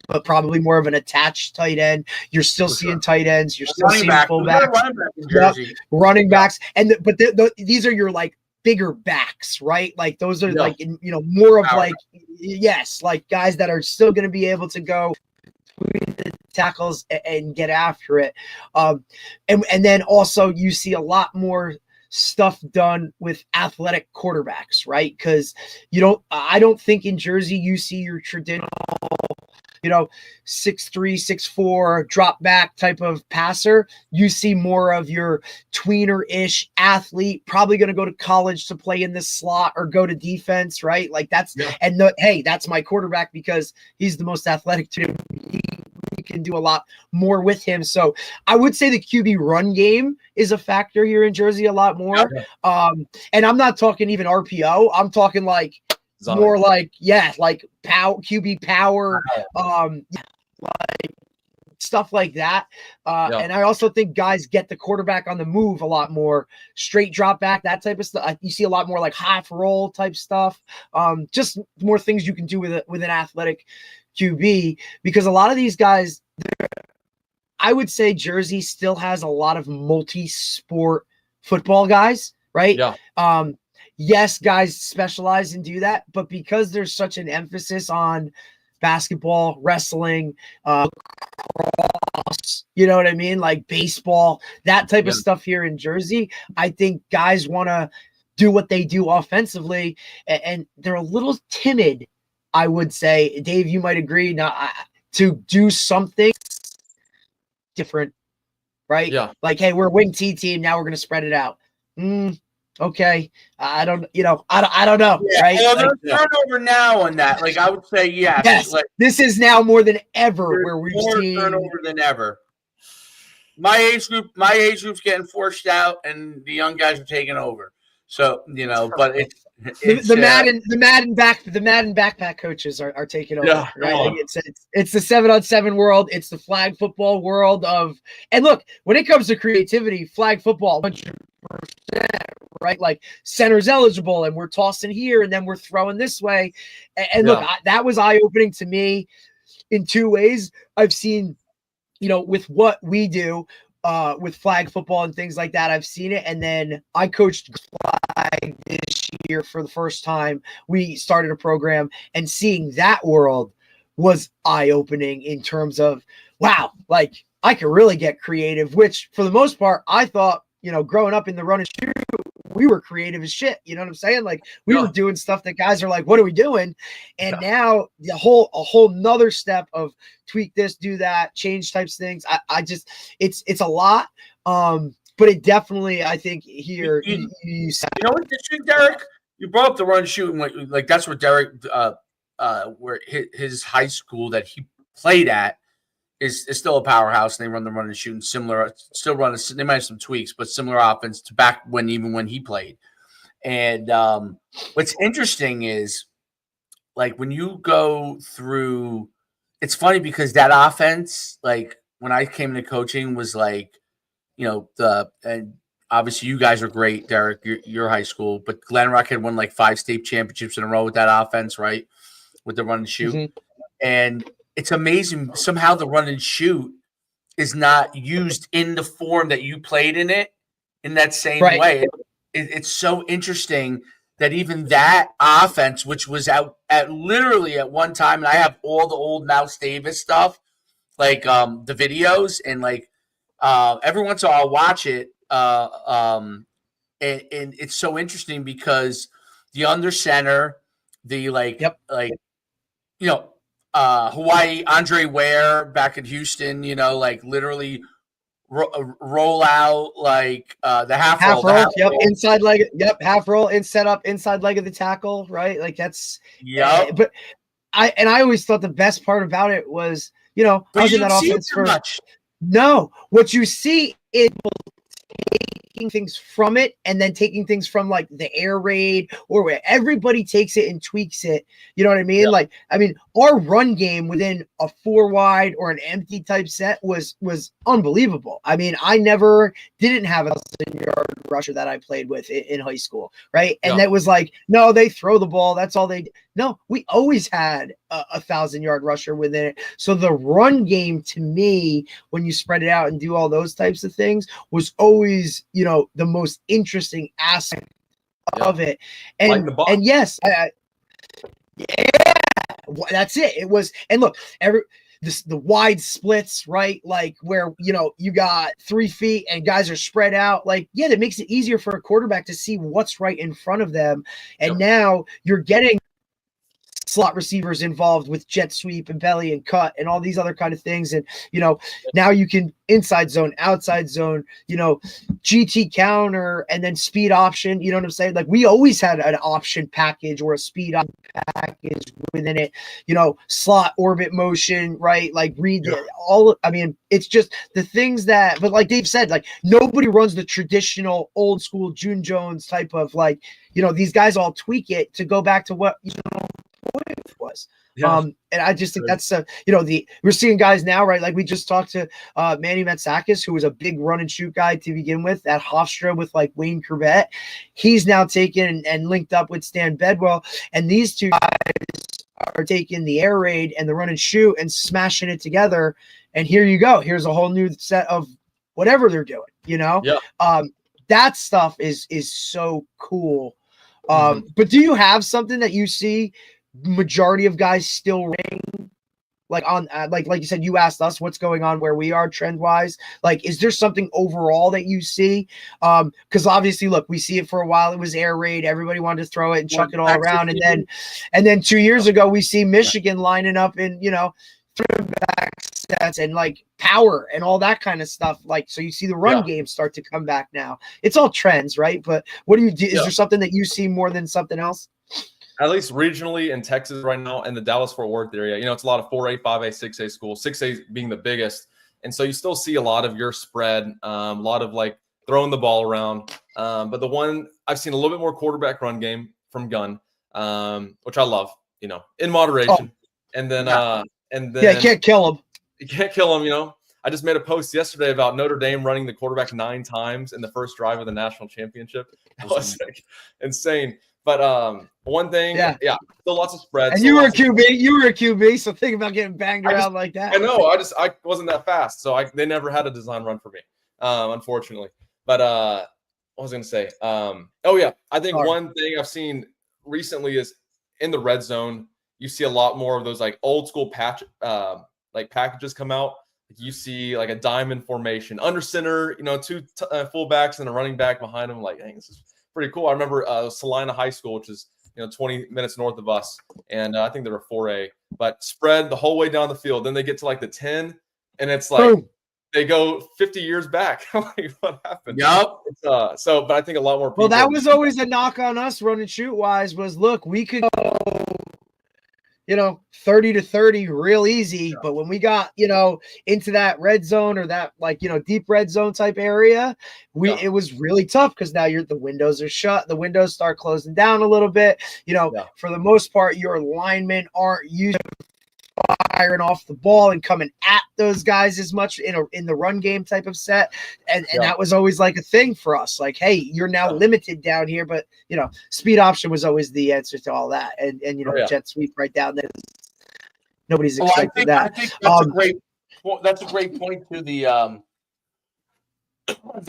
But probably more of an attached tight end. You're still seeing tight ends. You're still seeing fullbacks, running backs. But these are your like bigger backs, right? Like those are like, more of like, like guys that are still going to be able to go between the tackles and get after it. And then also you see a lot more stuff done with athletic quarterbacks, right? Because I don't think in Jersey you see your traditional 6'3", 6'4", drop back type of passer. You see more of your tweener-ish athlete, probably going to go to college to play in the slot or go to defense, right? Like that's that's my quarterback because he's the most athletic too. We can do a lot more with him. So I would say the QB run game is a factor here in Jersey a lot more. And I'm not talking even RPO. I'm talking like more like, like power, QB power, like stuff like that. And I also think guys get the quarterback on the move a lot more, straight drop back, that type of stuff. You see a lot more like half roll type stuff. Just more things you can do with an athletic QB, because a lot of these guys, I would say Jersey still has a lot of multi-sport football guys, right? Yes, guys specialize and do that, but because there's such an emphasis on basketball, wrestling, lacrosse, you know what I mean? Like baseball, that type of stuff here in Jersey. I think guys want to do what they do offensively, and they're a little timid, I would say. Dave, you might agree, to do something different, right? Yeah. Like, hey, we're a wing T team. Now we're going to spread it out. Okay. I don't know, right? Well, Like, there's turnover now on that. Like, I would say, yes, like, this is now more than ever where we've more seen turnover than ever. My age group's getting forced out, and the young guys are taking over. So, but it's the Madden backpack coaches are taking over. Yeah, right? Like it's the 7-on-7 world. It's the flag football world and look, when it comes to creativity, flag football, 100%, right? Like center's eligible, and we're tossing here, and then we're throwing this way. And look, that was eye-opening to me in two ways. I've seen, with what we do, with flag football and things like that, I've seen it. And then I coached flag this year for the first time. We started a program, and seeing that world was eye-opening in terms of, wow, like I could really get creative, which for the most part, I thought, growing up in the run and shoot, we were creative as shit. You know what I'm saying? Like we were doing stuff that guys are like, what are we doing? And now a whole nother step of tweak this, do that, change types of things. I just, it's a lot. But it definitely, I think here, you know what, Derek, you brought up the run shoot, and like that's what Derek, where his high school that he played at is still a powerhouse, and they run the run and shoot and similar, still run. They might have some tweaks, but similar offense to back when he played. And what's interesting is, like, when you go through, it's funny because that offense, like when I came into coaching, was like, and obviously you guys are great, Derek, your high school, but Glen Rock had won like 5 state championships in a row with that offense, right? With the run and shoot. Mm-hmm. And it's amazing somehow the run and shoot is not used in the form that you played in it in that same way. It's so interesting that even that offense, which was out at literally at one time, and I have all the old Mouse Davis stuff, like the videos, and like every once in a while I'll watch it. And it's so interesting because the under center, the Hawaii Andre Ware back in Houston, like literally roll out like the half roll. Yep, roll. Inside leg. Yep, half roll in setup, inside leg of the tackle. Right, like that's. Yeah. But I always thought the best part about it was, I was in that offense for much. No, what you see is taking things from it and then taking things from like the air raid or where everybody takes it and tweaks it. You know what I mean? Yeah. Like, I mean, our run game within a 4 wide or an empty type set was unbelievable. I mean, I didn't have a 1,000-yard rusher that I played with in high school. Right. And that was like, no, they throw the ball. That's all they do. No, we always had a 1,000-yard rusher within it. So the run game to me, when you spread it out and do all those types of things, was always, the most interesting aspect of it. And like and yes, that's it. It was, and look, the wide splits, right? Like where, you got 3 feet and guys are spread out. Like, yeah, that makes it easier for a quarterback to see what's right in front of them. And now you're getting slot receivers involved with jet sweep and belly and cut and all these other kind of things. And, now you can inside zone, outside zone, GT counter and then speed option. You know what I'm saying? Like we always had an option package or a speed package within it, slot orbit motion, right? Like read it's just the things that, but like Dave said, like nobody runs the traditional old school June Jones type of like, these guys all tweak it to go back to what, it was. And I just think that's we're seeing guys now, right? Like we just talked to Manny Matsakis, who was a big run and shoot guy to begin with at Hofstra with like Wayne Corbett. He's now taken and linked up with Stan Bedwell, and these two guys are taking the air raid and the run and shoot and smashing it together. And here you go. Here's a whole new set of whatever they're doing. That stuff is so cool. But do you have something that you see majority of guys still ring like on like you said, you asked us what's going on where we are trend wise. Like, is there something overall that you see? Because obviously, look, we see it for a while. It was air raid. Everybody wanted to throw it and chuck it all around. And then 2 years ago, we see Michigan lining up in, throwback sets and like power and all that kind of stuff. Like, so you see the run game start to come back now. It's all trends, right? But what do you do? Is there something that you see more than something else? At least regionally in Texas right now, and the Dallas-Fort Worth area, it's a lot of 4A, 5A, 6A schools, 6A being the biggest. And so you still see a lot of your spread, a lot of like throwing the ball around. But the one I've seen a little bit more quarterback run game from Gunn, which I love, in moderation. And then, you can't kill him. You can't kill him, I just made a post yesterday about Notre Dame running the quarterback 9 times in the first drive of the national championship. That was like insane. But one thing, still lots of spreads. And you were a QB, so think about getting banged around like that. I know. I wasn't that fast, so they never had a design run for me, unfortunately. But what was I going to say? I think one thing I've seen recently is in the red zone, you see a lot more of those like old school packages come out. You see like a diamond formation, under center, 2 fullbacks and a running back behind them. Like, dang, this is pretty cool. I remember Salina High School, which is 20 minutes north of us, and I think they were 4A, but spread the whole way down the field. Then they get to like the 10, and it's like they go 50 years back. Like, what happened? Yep. But I think a lot more people. Well, that was always a knock on us run and shoot wise was, look, we could go 30 to 30 real easy. But when we got, into that red zone or that deep red zone type area, it was really tough because now the windows are shut. The windows start closing down a little bit. For the most part, your linemen aren't used to firing off the ball and coming at those guys as much in the run game type of set. And that was always like a thing for us. Like, hey, you're now limited down here, but speed option was always the answer to all that. And jet sweep right down there. Nobody's expecting that. I think that's a great point to the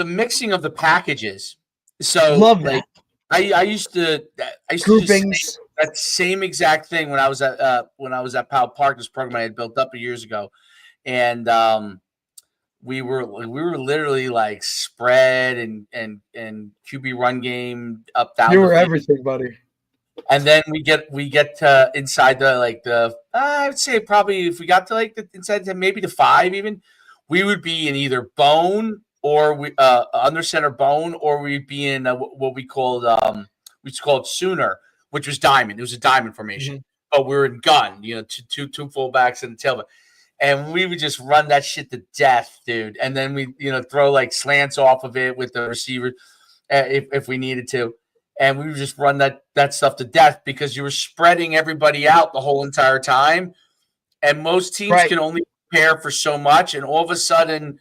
mixing of the packages. So love that. I used to groupings. That same exact thing when I was at Powell Park, this program I had built up years ago, and we were literally like spread and QB run game up down. You were everything, buddy. And then we get to inside the I would say probably if we got to like the inside to maybe the 5 even, we would be in either bone or we under center bone, or we'd be in what we called Sooner, which was diamond. It was a diamond formation, but we were in gun. Two fullbacks and a tailback, and we would just run that shit to death, dude. And then we throw like slants off of it with the receiver if we needed to. And we would just run that stuff to death because you were spreading everybody out the whole entire time. And most teams can only prepare for so much. And all of a sudden,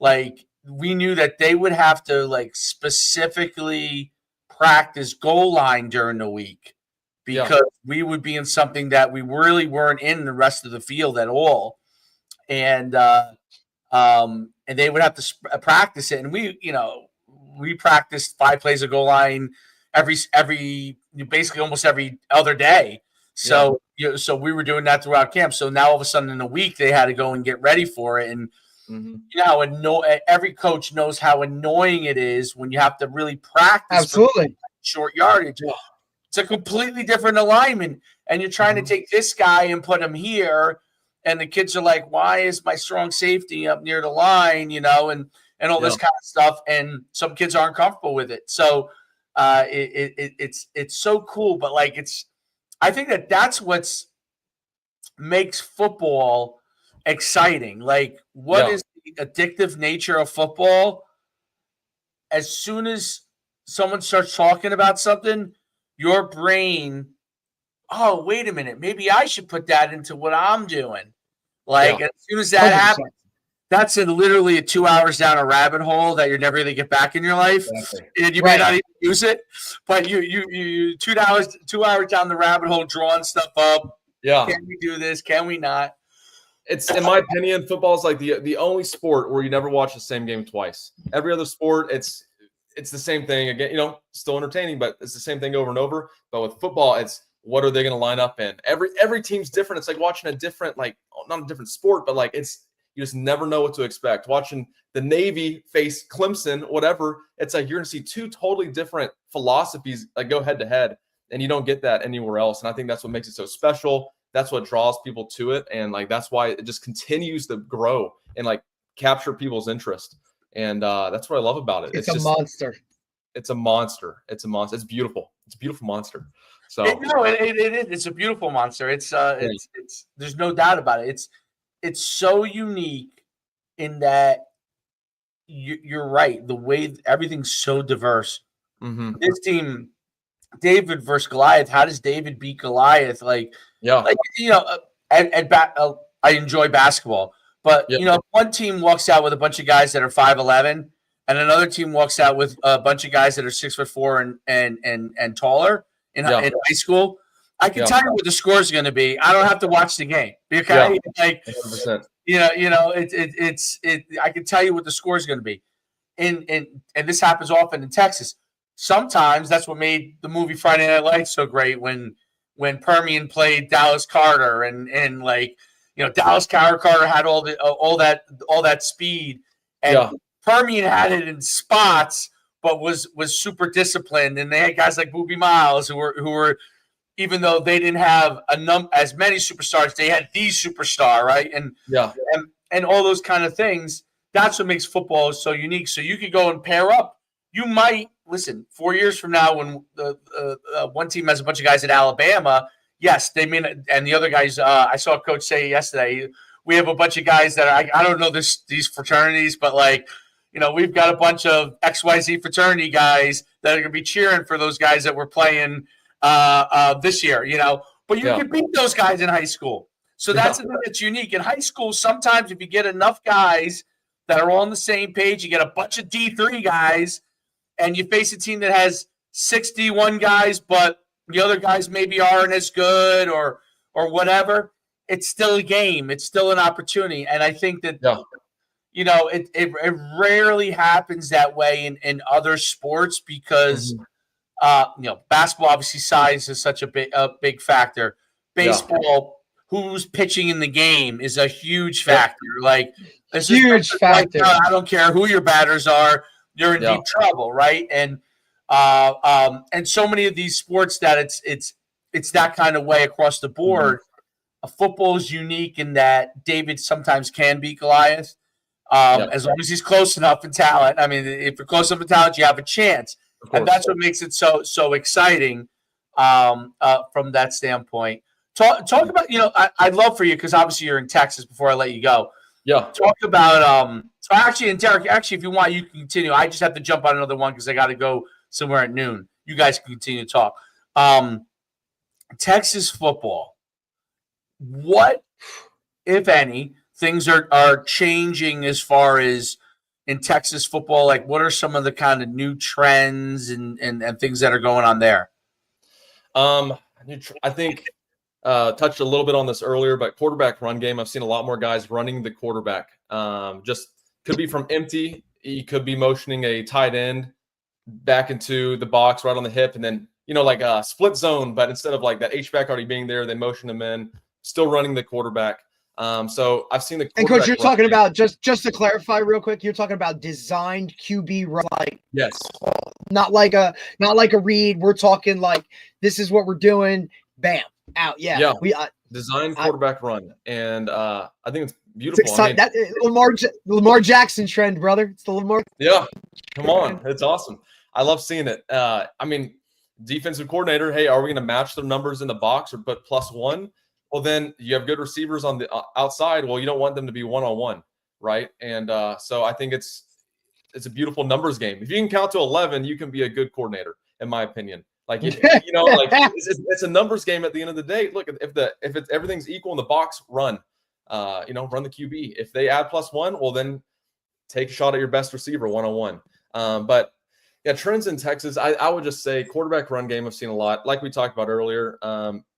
like, we knew that they would have to, like, specifically practice goal line during the week because we would be in something that we really weren't in the rest of the field at all. And they would have to practice it. And we practiced 5 plays of goal line every basically almost every other day. So so we were doing that throughout camp. So now all of a sudden in a week they had to go and get ready for it. And every coach knows how annoying it is when you have to really practice. Absolutely. Short yardage. Yeah. It's a completely different alignment. And you're trying to take this guy and put him here. And the kids are like, why is my strong safety up near the line? And all this kind of stuff. And some kids aren't comfortable with it. So it's so cool, but like I think that's what's makes football exciting. Like, what is the addictive nature of football? As soon as someone starts talking about something, your brain, oh, wait a minute, maybe I should put that into what I'm doing. Like, as soon as that 100%. Happens, that's literally a 2 hours down a rabbit hole that you're never going to get back in your life. Exactly. And you may not even use it, but you 2 hours down the rabbit hole drawing stuff up. Yeah. Can we do this? Can we not? It's, in my opinion, football is like the only sport where you never watch the same game twice. Every other sport, it's the same thing again, still entertaining, but it's the same thing over and over. But with football, it's what are they going to line up in? Every team's different. It's like watching a different, like not a different sport, but like you just never know what to expect. Watching the Navy face Clemson, whatever, it's like you're going to see two totally different philosophies like go head to head, and you don't get that anywhere else. And I think that's what makes it so special. That's what draws people to it, and like that's why it just continues to grow and like capture people's interest. And that's what I love about it. It's a monster. It's a monster. It's a monster. It's beautiful. It's a beautiful monster. So it is. It's a beautiful monster. It's there's no doubt about it. It's so unique in that you're right. The way everything's so diverse. Mm-hmm. This team, David versus Goliath. How does David beat Goliath? Like you know, I enjoy basketball, but you know, one team walks out with a bunch of guys that are 5'11", and another team walks out with a bunch of guys that are 6'4" and taller in high school. I can tell you what the score is going to be. I don't have to watch the game. Okay, like 100%. you know, it's I can tell you what the score is going to be. And this happens often in Texas. Sometimes that's what made the movie Friday Night Lights so great when Permian played Dallas Carter and like, you know, Dallas Carter had all that speed, and Permian had it in spots, but was super disciplined. And they had guys like Boobie Miles who were even though they didn't have as many superstars, they had the superstar, right? And all those kind of things. That's what makes football so unique. So you could go and pair up. You might listen 4 years from now when the one team has a bunch of guys at Alabama. Yes, they mean, and the other guys. I saw a coach say yesterday, we have a bunch of guys that I don't know these fraternities, but like, you know, we've got a bunch of XYZ fraternity guys that are going to be cheering for those guys that we're playing this year, you know, but you can beat those guys in high school. So that's the thing that's unique in high school. Sometimes if you get enough guys that are all on the same page, you get a bunch of D3 guys and you face a team that has 61 guys, but the other guys maybe aren't as good or whatever. It's still a game. It's still an opportunity. And I think that, you know, it rarely happens that way in other sports because you know, basketball, obviously size is such a big factor. Baseball, who's pitching in the game is a huge factor. Like, this huge factor. Like, I don't care who your batters are, you're in deep trouble, right? And so many of these sports that it's that kind of way across the board. Football is unique in that David sometimes can beat Goliath, as long as he's close enough in talent. I mean, if you're close enough in talent, you have a chance. And that's what makes it so exciting from that standpoint. Talk about, you know, I'd love for you, because obviously you're in Texas, before I let you go. Talk about so actually, and Derek, if you want, you can continue. I just have to jump on another one because I got to go somewhere at noon. You guys can continue to talk. Texas football. What, if any, things are changing as far as in Texas football? Like, what are some of the kind of new trends and things that are going on there? I think touched a little bit on this earlier, but quarterback run game. I've seen a lot more guys running the quarterback. Just could be from empty. He could be motioning a tight end back into the box right on the hip, and then, you know, like a split zone, but instead of like that H-back already being there, they motion him in, still running the quarterback. So I've seen the quarterback. And coach, you're talking about, just to clarify real quick, you're talking about designed QB run, like, yes, not like a read. We're talking like, this is what we're doing. Bam, out. Yeah. We designed quarterback run, and I think it's beautiful. It's that Lamar Jackson trend, brother. It's the Lamar. Yeah, come on, it's awesome. I love seeing it. I mean, defensive coordinator. Hey, are we going to match the numbers in the box or put +1? Well, then you have good receivers on the outside. Well, you don't want them to be one-on-one, right? And so I think it's a beautiful numbers game. If you can count to 11, you can be a good coordinator, in my opinion. Like, you know, like it's a numbers game at the end of the day. Look, if everything's equal in the box, run. You know, run the QB. If they add +1, well, then take a shot at your best receiver one-on-one. But yeah, trends in Texas, I would just say quarterback run game I've seen a lot. Like we talked about earlier,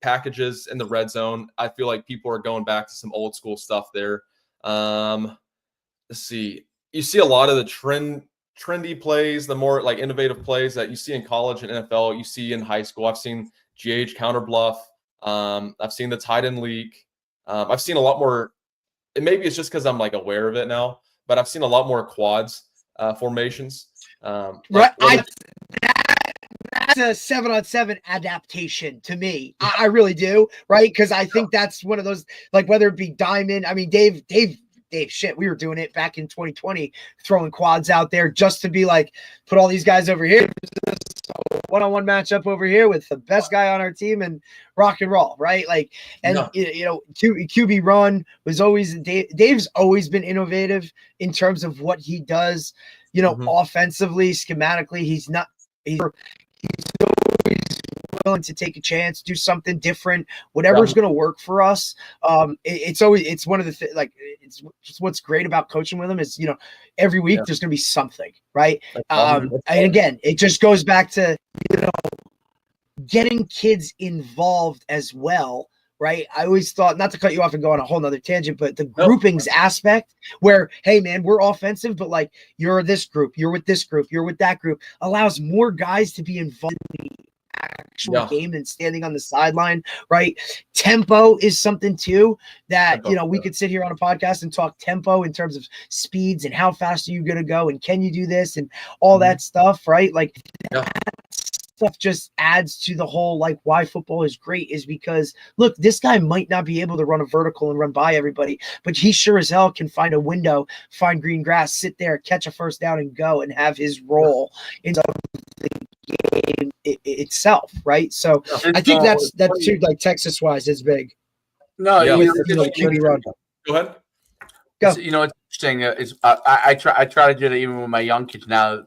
packages in the red zone. I feel like people are going back to some old school stuff there. Let's see. You see a lot of the trendy plays, the more like innovative plays that you see in college and NFL, you see in high school. I've seen GH counter bluff. I've seen the tight end leak. I've seen a lot more. And maybe it's just because I'm like aware of it now, but I've seen a lot more quads formations. Right. That's a 7-on-7 adaptation to me. I really do. Right. Because I think that's one of those, like, whether it be diamond. I mean, Dave, shit, we were doing it back in 2020, throwing quads out there just to be like, put all these guys over here, one-on-one matchup over here with the best guy on our team and rock and roll, right? Like, and QB run was always Dave's always been innovative in terms of what he does, offensively, schematically. He's always willing to take a chance, do something different, whatever's going to work for us. It's one of the it's just what's great about coaching with him is, every week there's going to be something, right? And again, it just goes back to, getting kids involved as well. Right. I always thought, not to cut you off and go on a whole nother tangent, but the groupings aspect where, hey man, we're offensive, but like, you're this group, you're with this group, you're with that group, allows more guys to be involved in the actual game than standing on the sideline. Right. Tempo is something too that, we could sit here on a podcast and talk tempo in terms of speeds and how fast are you going to go and can you do this and all that stuff. Right. Like stuff just adds to the whole, like, why football is great is because, look, this guy might not be able to run a vertical and run by everybody, but he sure as hell can find a window, find green grass, sit there, catch a first down and go and have his role in the game itself, right? So I think that's too, like, Texas wise is big. No, QB run. Go ahead. Go. It's interesting. I try to do that even with my young kids now.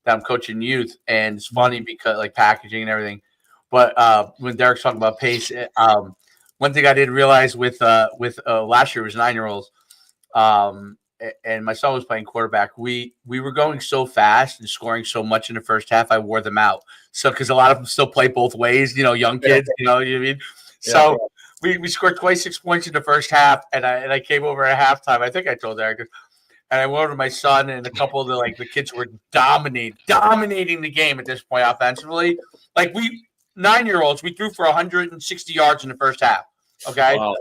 That I'm coaching youth, and it's funny because, like, packaging and everything. But when Derek's talking about pace, one thing I didn't realize with last year was 9-year-olds, and my son was playing quarterback. We were going so fast and scoring so much in the first half, I wore them out. So because a lot of them still play both ways, young kids, you know what I mean. So we scored 26 points in the first half, and I came over at halftime. I think I told Derek. And I went over to my son and a couple of the kids were dominating the game at this point offensively. Like, 9-year-olds, we threw for 160 yards in the first half. Okay. Wow.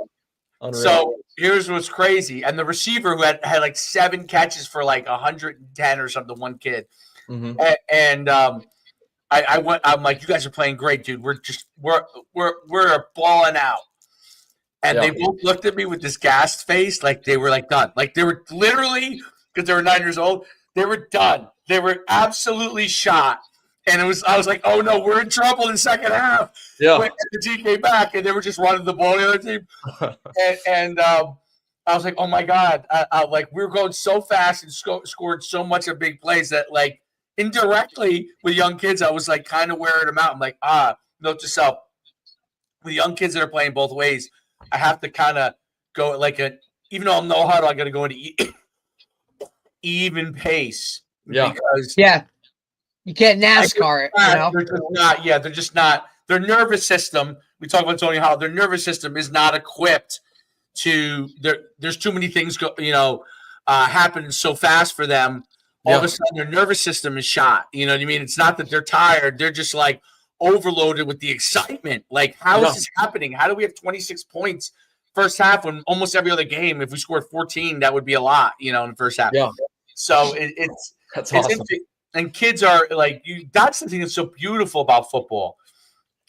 So here's what's crazy. And the receiver who had like 7 catches for like 110 or something, one kid. Mm-hmm. And I'm like, you guys are playing great, dude. We're balling out. And they both looked at me with this gassed face, like they were like done. Like they were literally, because they were 9 years old, they were done. They were absolutely shot. And I was like, oh no, we're in trouble in the second half. Yeah. When the team came back and they were just running the ball the other team. and I was like, oh my God. Like, we were going so fast and scored so much of big plays that, like, indirectly with young kids, I was like kind of wearing them out. I'm like, note to self, with young kids that are playing both ways, I have to kind of go like even though I'm no huddle, I got to go into even pace. Yeah. Because you can't NASCAR it. They're just not. Yeah, they're just not. Their nervous system. We talk about Tony Hall. Their nervous system is not equipped to. There's too many things happening so fast for them. All of a sudden, their nervous system is shot. You know what I mean? It's not that they're tired. They're just like overloaded with the excitement. Like, how is this happening? How do we have 26 points first half when almost every other game, if we scored 14, that would be a lot, in the first half. Yeah. So that's awesome. And kids are like, that's the thing that's so beautiful about football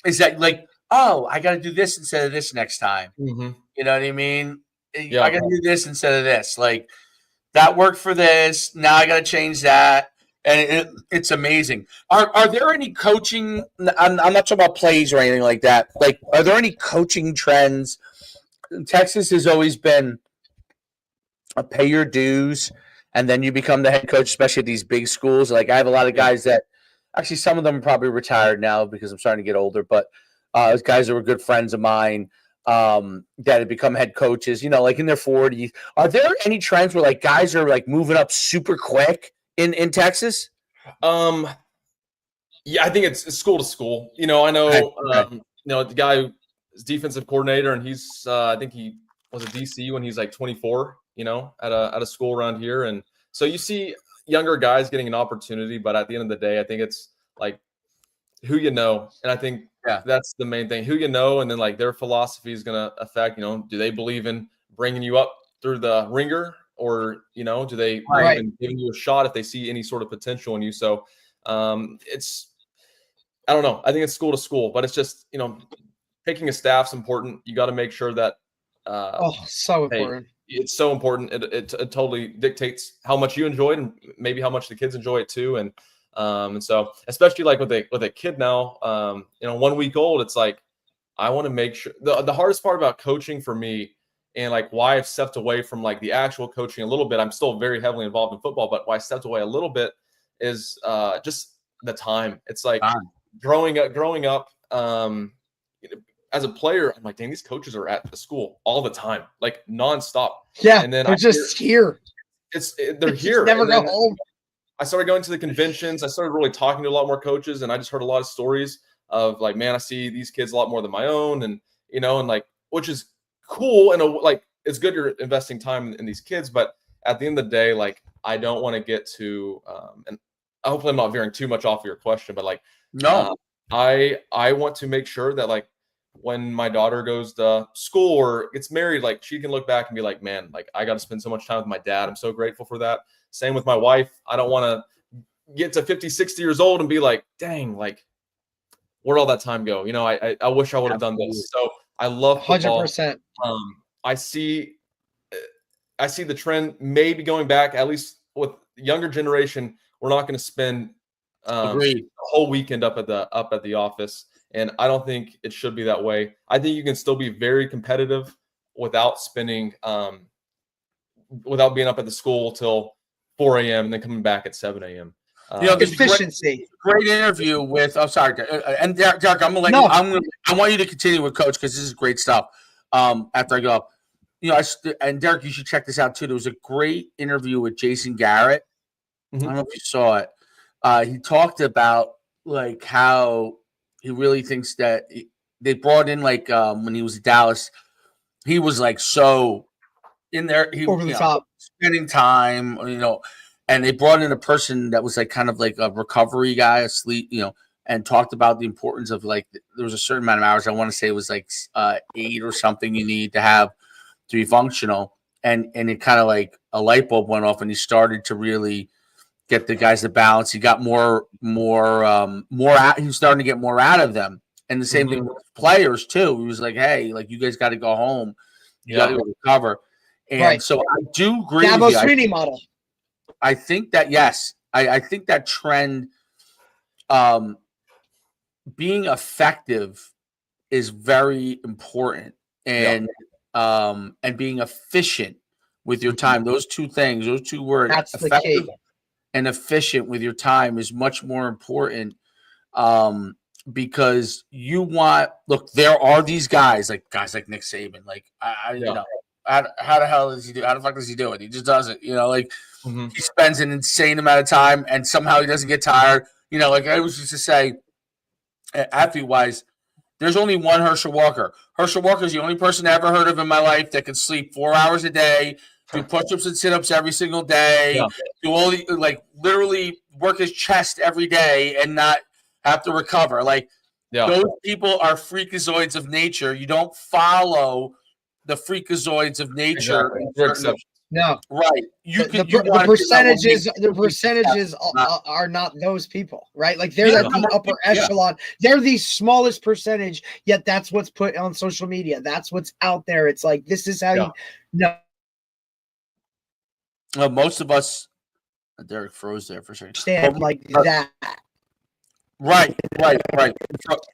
is that, like, oh, I got to do this instead of this next time. Mm-hmm. You know what I mean? Yeah. I got to do this instead of this. Like, that worked for this. Now I got to change that. And it's amazing. Are there any coaching? I'm not talking about plays or anything like that. Like, are there any coaching trends? Texas has always been a pay your dues, and then you become the head coach, especially at these big schools. Like, I have a lot of guys that actually some of them are probably retired now because I'm starting to get older. But guys that were good friends of mine that have become head coaches, like in their 40s. Are there any trends where like guys are like moving up super quick in Texas? I think it's school to school. I know, the guy is defensive coordinator, and he's I think he was a DC when he's like 24. At a school around here, and so you see younger guys getting an opportunity. But at the end of the day, I think it's like who and I think Yeah. That's the main thing. Who you know, and then like their philosophy is going to affect. Do they believe in bringing you up through the ringer, or do they believe in giving you a shot if they see any sort of potential in you? So it's, I don't know. I think it's school to school, but it's just picking a staff's important. You got to make sure that so important. It's so important. It totally dictates how much you enjoy it and maybe how much the kids enjoy it too. And so especially like with a kid now, 1 week old, it's like I want to make sure the hardest part about coaching for me, and like why I've stepped away from like the actual coaching a little bit. I'm still very heavily involved in football, but why I stepped away a little bit is just the time. It's like growing up as a player, I'm like, dang, these coaches are at the school all the time, like nonstop. Yeah, and then they're just here. They're here. Never go home. I started going to the conventions. I started really talking to a lot more coaches, and I just heard a lot of stories of like, man, I see these kids a lot more than my own, and and like, which is cool, and like it's good you're investing time in these kids, but at the end of the day, like I don't want to get to and hopefully I'm not veering too much off of your question, but like no, I want to make sure that like when my daughter goes to school or gets married, like she can look back and be like, man, like I got to spend so much time with my dad. I'm so grateful for that. Same with my wife. I don't want to get to 50, 60 years old and be like, dang, like where'd all that time go? I wish I would have done this. So I love football. 100%. I see the trend maybe going back, at least with the younger generation. We're not going to spend the whole weekend up at the office. And I don't think it should be that way. I think you can still be very competitive without spending, without being up at the school till 4 a.m. and then coming back at 7 a.m. Efficiency. Great interview with. I'm sorry, and Derek, I'm gonna let you. I want you to continue with Coach because this is great stuff. After I go, and Derek, you should check this out too. There was a great interview with Jason Garrett. Mm-hmm. I don't know if you saw it. He talked about like how he really thinks that they brought in like when he was at Dallas, he was like so in there. He over the top, spending time, and they brought in a person that was like kind of like a recovery guy, asleep, and talked about the importance of like there was a certain amount of hours. I want to say it was like 8 or something you need to have to be functional, and it kind of like a light bulb went off, and he started to really get the guys to balance. He got more out. He was starting to get more out of them. And the same thing with players too. He was like, hey, like you guys got to go home. You got to recover. And so I do agree Dabo with you. Sweeney model. I think that, yes, I think that trend, being effective is very important, and being efficient with your time. Those two things, those two words, that's the effective key. And efficient with your time is much more important, because you want. Look, there are these guys like Nick Saban. Like how the hell does he do? How the fuck does he do it? He just does it. He spends an insane amount of time, and somehow he doesn't get tired. Like I was used to say, athlete wise, there's only one Herschel Walker. Herschel Walker is the only person I ever heard of in my life that can sleep 4 hours a day, do push-ups and sit-ups every single day, do all the literally work his chest every day and not have to recover. Like those people are freakazoids of nature. You don't follow the freakazoids of nature. Exactly. No, right. The percentages are not those people, right? Like they're the upper echelon. They're the smallest percentage, yet that's what's put on social media. That's what's out there. It's like this is how most of us. Derek froze there for a second. Stand like that. Right.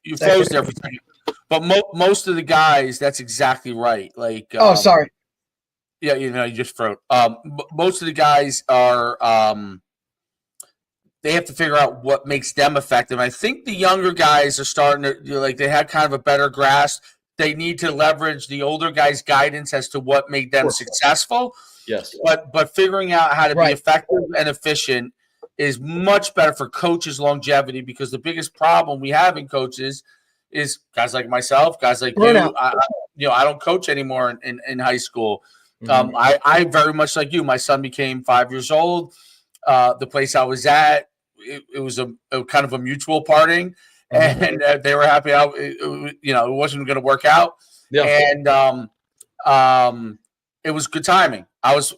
You froze there for a second. But most of the guys, that's exactly right. Like, sorry. Yeah, you just froze. Most of the guys are, they have to figure out what makes them effective. I think the younger guys are starting to, they have kind of a better grasp. They need to leverage the older guys' guidance as to what made them successful. Yes. But figuring out how to be effective and efficient is much better for coaches' longevity, because the biggest problem we have in coaches is guys like myself, guys like you. I don't coach anymore in high school. I very much like you. My son became 5 years old. The place I was at, it was a kind of a mutual parting, and they were happy. It wasn't going to work out. Yeah. And it was good timing.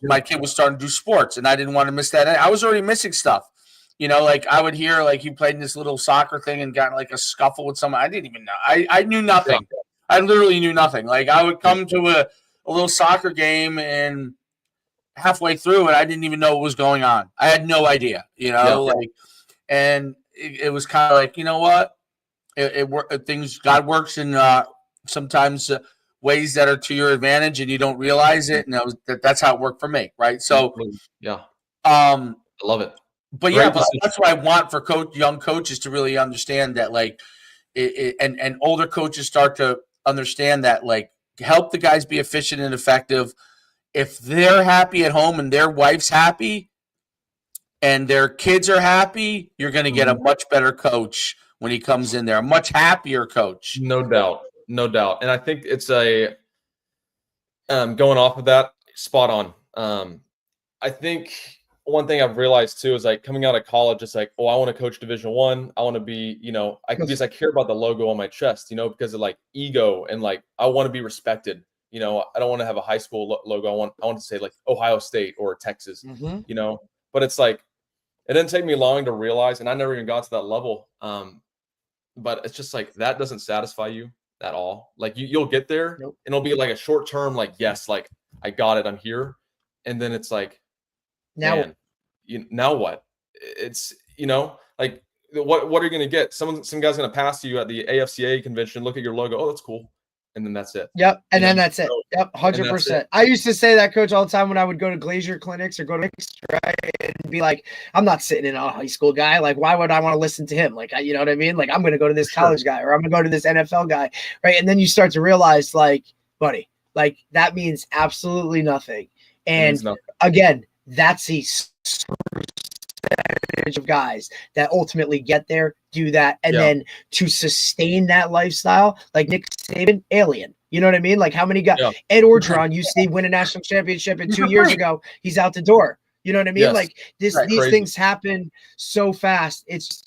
My kid was starting to do sports, and I didn't want to miss that. I was already missing stuff. Like I would hear like he played in this little soccer thing and got like a scuffle with someone. I didn't even know. I knew nothing. Yeah. I literally knew nothing. Like I would come to a little soccer game and halfway through and I didn't even know what was going on. I had no idea, and it was kind of like, you know what? God works in sometimes ways that are to your advantage and you don't realize it. And that's how it worked for me. Right. So, yeah. I love it. But that's what I want for young coaches to really understand that, like, and older coaches start to understand that, like, help the guys be efficient and effective. If they're happy at home and their wife's happy and their kids are happy, you're going to get a much better coach when he comes in there, a much happier coach. No doubt. And I think it's going off of that, spot on. I think one thing I've realized too is like coming out of college, it's like, I want to coach Division I. I want to be, because I care about the logo on my chest, because of like ego and like I want to be respected. I don't want to have a high school logo. I want to say like Ohio State or Texas. But it's like it didn't take me long to realize, and I never even got to that level. But it's just like that doesn't satisfy you at all. Like you'll get there, and it'll be like a short term, like yes, like I got it, I'm here, and then it's like. Now what? It's like what are you going to get? Some guy's going to pass you at the AFCA convention, look at your logo, oh that's cool, and then that's it. Yep, and then that's it. Yep, 100%. I used to say that, Coach, all the time when I would go to Glazier clinics or go to right, and be like, I'm not sitting in a high school guy. Like, why would I want to listen to him? Like, you know what I mean? Like, I'm going to go to this college guy or I'm going to go to this NFL guy, right? And then you start to realize, like, buddy, like that means absolutely nothing. And again, that's a percentage of guys that ultimately get there, do that, and then to sustain that lifestyle, like Nick Saban, alien. You know what I mean? Like how many guys? Ed Orgeron, you see, win a national championship, and 2 years ago, he's out the door. You know what I mean? Like these things happen so fast. It's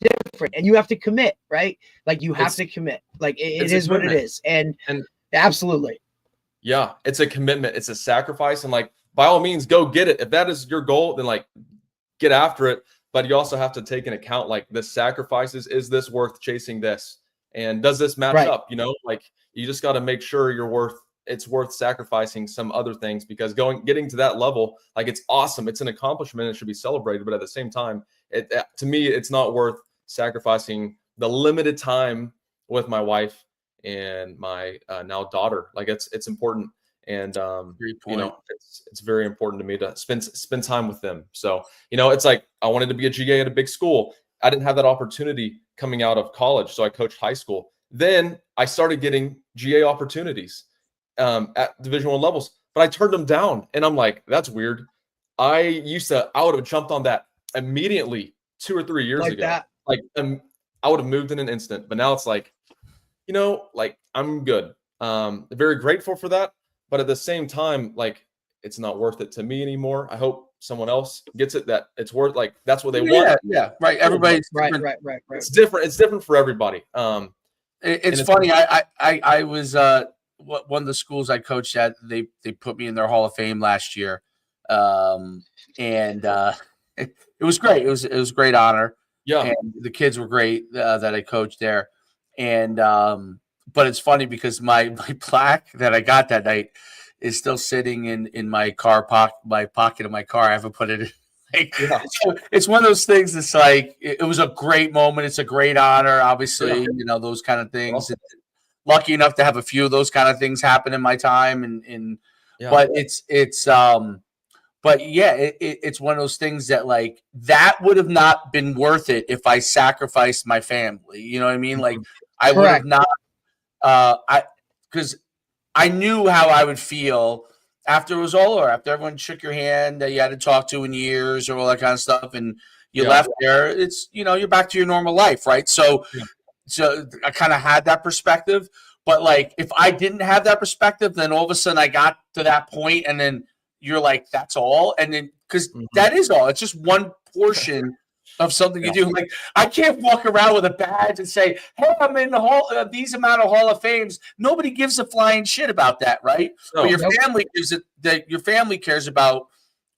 different, and you have to commit, right? Like you have to commit. Like it is what it is, and absolutely. Yeah, it's a commitment. It's a sacrifice, and like. By all means, go get it. If that is your goal, then like get after it. But you also have to take into account like the sacrifices. Is this worth chasing this? And does this match up? Like you just got to make sure it's worth sacrificing some other things, because getting to that level, like it's awesome. It's an accomplishment. It should be celebrated. But at the same time, to me, it's not worth sacrificing the limited time with my wife and my now daughter. Like it's important. And it's very important to me to spend time with them. So it's like I wanted to be a GA at a big school. I didn't have that opportunity coming out of college, so I coached high school. Then I started getting GA opportunities at Division I levels, but I turned them down, and I'm like, that's weird. I would have jumped on that immediately 2 or 3 years ago. Like I would have moved in an instant, but now it's like, like I'm good. Very grateful for that. But at the same time, like it's not worth it to me anymore. I hope someone else gets it, that it's worth, like that's what they want. Yeah, right. Everybody's right. It's different. It's different for everybody. It's funny. I was one of the schools I coached at. They put me in their Hall of Fame last year, and it was great. It was a great honor. Yeah, and the kids were great that I coached there, and but it's funny because my plaque that I got that night is still sitting in my pocket of my car. I haven't put it in. So it's one of those things that's like, it was a great moment. It's a great honor, obviously, those kind of things. Lucky enough to have a few of those kind of things happen in my time. But it's one of those things that like, that would have not been worth it if I sacrificed my family. You know what I mean? Like I would have not, because I knew how I would feel after it was all over, after everyone shook your hand that you hadn't talked to in years or all that kind of stuff, and you left there. It's you're back to your normal life, right? So I kind of had that perspective. But like, if I didn't have that perspective, then all of a sudden I got to that point, and then you're like, that's all, and then because that is all. It's just one portion of something you do. Like, I can't walk around with a badge and say, "Hey, I'm in the these amount of Hall of Fames." Nobody gives a flying shit about that, right? No. But your family gives it. That your family cares about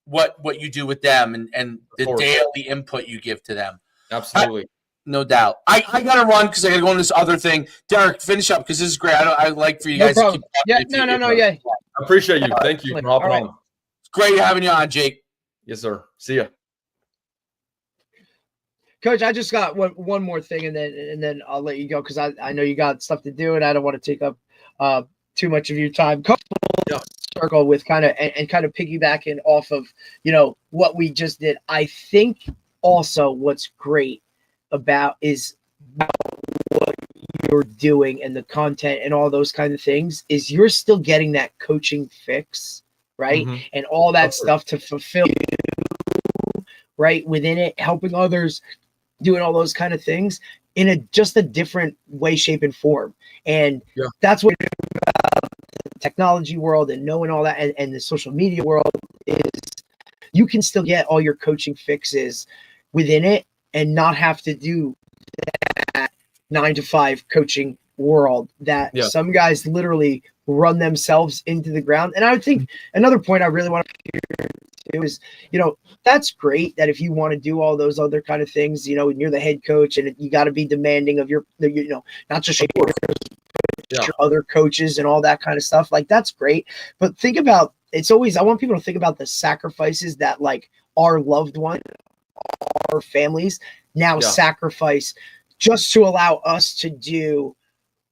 what you do with them and the daily input you give to them. Absolutely. No doubt. I gotta run because I gotta go on this other thing. Derek, finish up because this is great. I like for you guys to keep Yeah, no, yeah. I appreciate you. Thank you for hopping on. It's great having you on, Jake. Yes, sir. See ya. Coach, I just got one more thing, and then I'll let you go because I know you got stuff to do, and I don't want to take up too much of your time. Coach, circle with kind of piggybacking off of what we just did. I think also what's great about what you're doing and the content and all those kind of things is you're still getting that coaching fix, right? Mhm. And all that stuff to fulfill you, right, within it, helping others, doing all those kind of things in just a different way, shape, and form. And that's what about the technology world and knowing all that and the social media world is you can still get all your coaching fixes within it and not have to do that 9-to-5 coaching world that some guys literally run themselves into the ground. And I would think another point I really want to hear too is, that's great that if you want to do all those other kind of things, and you're the head coach and you got to be demanding of your, not just your other coaches and all that kind of stuff. Like, that's great. But think about, I want people to think about the sacrifices that like our loved ones, our families now sacrifice just to allow us to do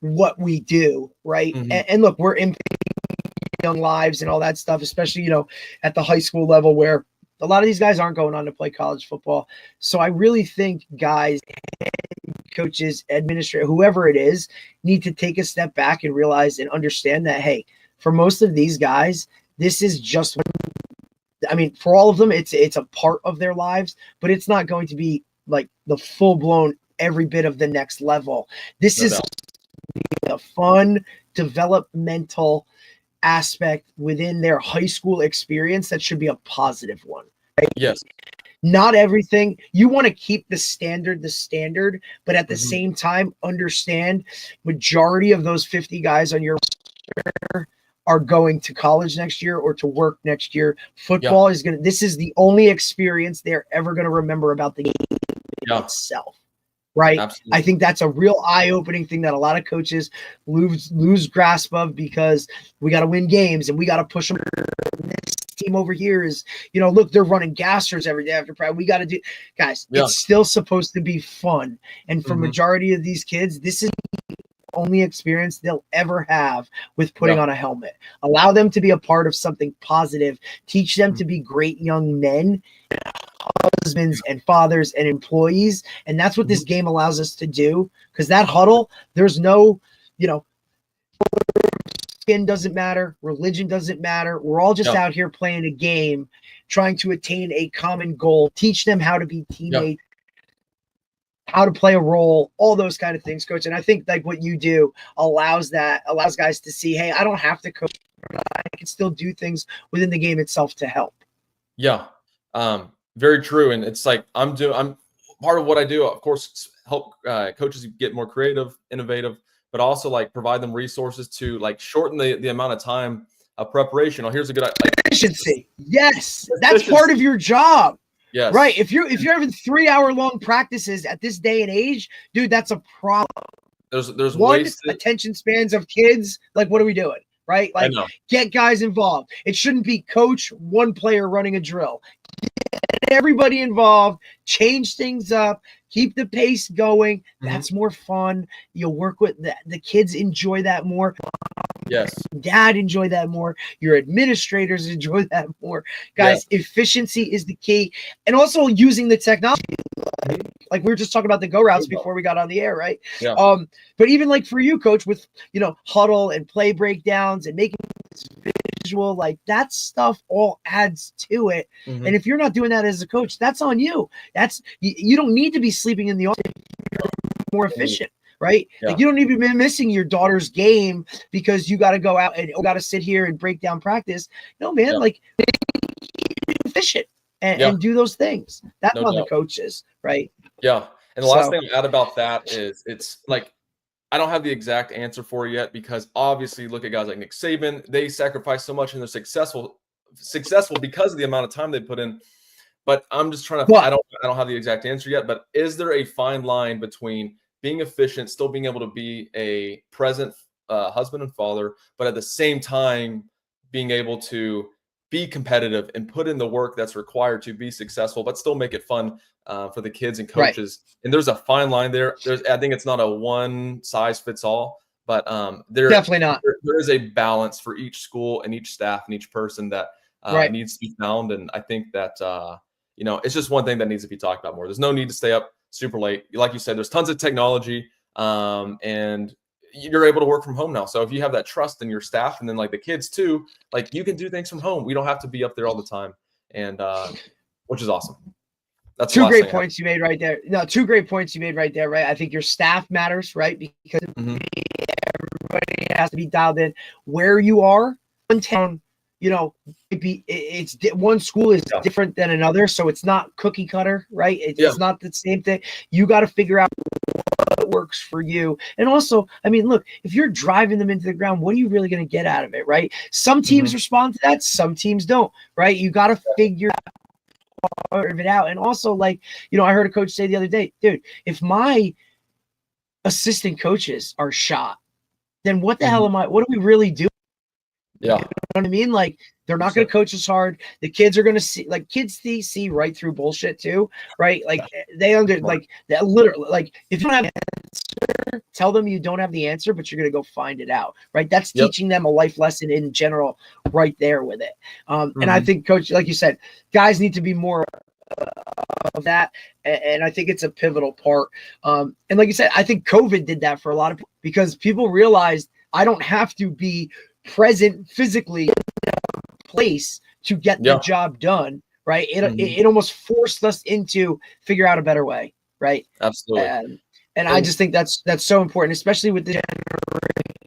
what we do, right? And look, we're impacting young lives and all that stuff, especially at the high school level where a lot of these guys aren't going on to play college football. So I really think guys, coaches, administrators, whoever it is, need to take a step back and realize and understand that, hey, for most of these guys, this is just, for all of them, it's a part of their lives, but it's not going to be like the full blown every bit of the next level. This is a fun developmental aspect within their high school experience that should be a positive one, right? Yes. Not everything you want to keep the standard, but at the same time, understand majority of those 50 guys on your roster are going to college next year or to work next year. Football is this is the only experience they're ever going to remember about the game itself. Right. Absolutely. I think that's a real eye-opening thing that a lot of coaches lose grasp of because we got to win games and we got to push them. This team over here is, look, they're running gassers every day after practice. We got to do, guys, it's still supposed to be fun. And for majority of these kids, this is the only experience they'll ever have with putting on a helmet. Allow them to be a part of something positive. Teach them to be great young men, husbands and fathers and employees. And that's what this game allows us to do. Because that huddle, there's no, skin doesn't matter. Religion doesn't matter. We're all just out here playing a game, trying to attain a common goal. Teach them how to be teammates, how to play a role, all those kind of things, Coach. And I think like what you do allows guys to see, hey, I don't have to coach. I can still do things within the game itself to help. Yeah. Very true. And it's like I'm part of what I do, of course, help coaches get more creative, innovative, but also like provide them resources to like shorten the amount of time of preparation. Oh, here's a good efficiency. Yes, that's part of your job. Yes. Right. If you're having 3-hour-long practices at this day and age, dude, that's a problem. There's attention spans of kids. Like, what are we doing? Right? Like, get guys involved. It shouldn't be coach, one player running a drill. Get everybody involved, change things up, keep the pace going. That's more fun. You'll work with the kids, enjoy that more. Yes. Dad enjoy that more. Your administrators enjoy that more. Guys, efficiency is the key. And also using the technology. Like we were just talking about the go routes before we got on the air, right? Yeah. But even like for you, Coach, with huddle and play breakdowns and making this visual, like that stuff all adds to it. And if you're not doing that as a coach, that's on you. You don't need to be sleeping in the office. You're more efficient. Right? Yeah. Like you don't need to be missing your daughter's game because you got to go out and got to sit here and break down practice. No, man, like efficient. and, Yeah. and do those things. That's No on the doubt. coaches, right? Yeah. And the last So- thing I'll add about that is it's like I don't have the exact answer for you yet because obviously look at guys like Nick Saban. They sacrifice so much and they're successful because of the amount of time they put in. But I'm just trying to Well- I don't have the exact answer yet, but is there a fine line between being efficient, still being able to be a present husband and father, but at the same time being able to be competitive and put in the work that's required to be successful, but still make it fun for the kids and Right. coaches. And there's a fine line there. I think it's not a one size fits all, but Definitely not. there is a balance for each school and each staff and each person that Right. needs to be found. And I think that it's just one thing that needs to be talked about more. There's no need to stay up super late. Like you said, there's tons of technology, and you're able to work from home now. So if you have that trust in your staff and then like the kids too, like you can do things from home. We don't have to be up there all the time, and which is awesome. That's the Two last great thing I points you made right there. No, two great points you made right there, right? I think your staff matters, right? Because Mhm. everybody has to be dialed in. Where you are, one town, one school is Yeah. different than another, so it's not cookie cutter, right? It's Yeah. not the same thing. You got to figure out what works for you. And also, I mean, look, if you're driving them into the ground, what are you really going to get out of it, right? Some teams respond to that, some teams don't, right? You got to figure part of it out. And also, like, I heard a coach say the other day, dude, if my assistant coaches are shot, then what the hell what do we really do? Yeah. You know what I mean? Like, they're not going to coach us hard. The kids are going to see right through bullshit too, right? Like they like that literally, like if you don't have an answer, tell them you don't have the answer, but you're going to go find it out, right? That's teaching them a life lesson in general right there with it. And I think, coach, like you said, guys need to be more of that. And I think it's a pivotal part. And like you said, I think COVID did that for a lot of people because people realized I don't have to be present physically in a place to get the job done, right? It almost forced us into figure out a better way, right? Absolutely. And I just think that's so important, especially with the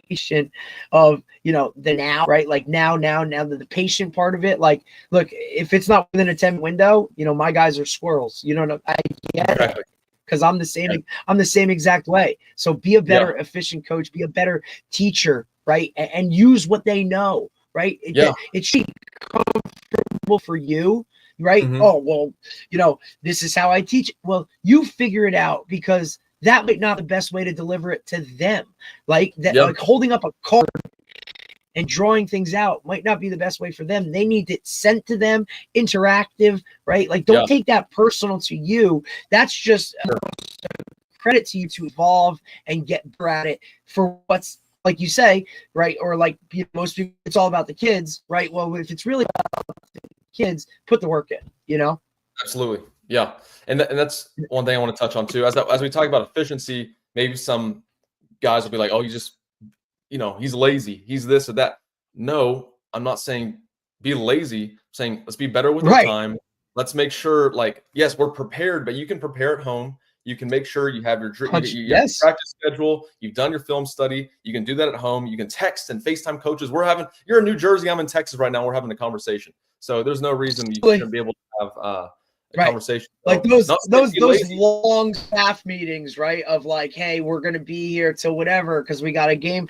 generation of the now, right? Like now the patient part of it. Like, look, if it's not within a 10 window, my guys are squirrels. I get it. Because I'm the same exact way. So be a better efficient coach, be a better teacher, right? And use what they know, right? It should be comfortable for you, right? Oh, well, this is how I teach. Well, you figure it out because that might not be the best way to deliver it to them. Like that, like holding up a card and drawing things out might not be the best way for them. They need it sent to them, interactive, right? Like, don't take that personal to you. That's just credit to you to evolve and get better at it for what's, like you say, right? Or like most people, it's all about the kids, right? Well, if it's really about the kids, put the work in, Absolutely. Yeah. And that's one thing I want to touch on too. As we talk about efficiency, maybe some guys will be like, oh, he's lazy. He's this or that. No, I'm not saying be lazy. I'm saying let's be better with our time. Let's make sure, like, yes, we're prepared, but you can prepare at home. You can make sure you have your practice schedule. You've done your film study. You can do that at home. You can text and FaceTime coaches. You're in New Jersey. I'm in Texas right now. We're having a conversation. So there's no reason you shouldn't be able to have a conversation. Like those long staff meetings, right? Of like, hey, we're going to be here till whatever because we got a game.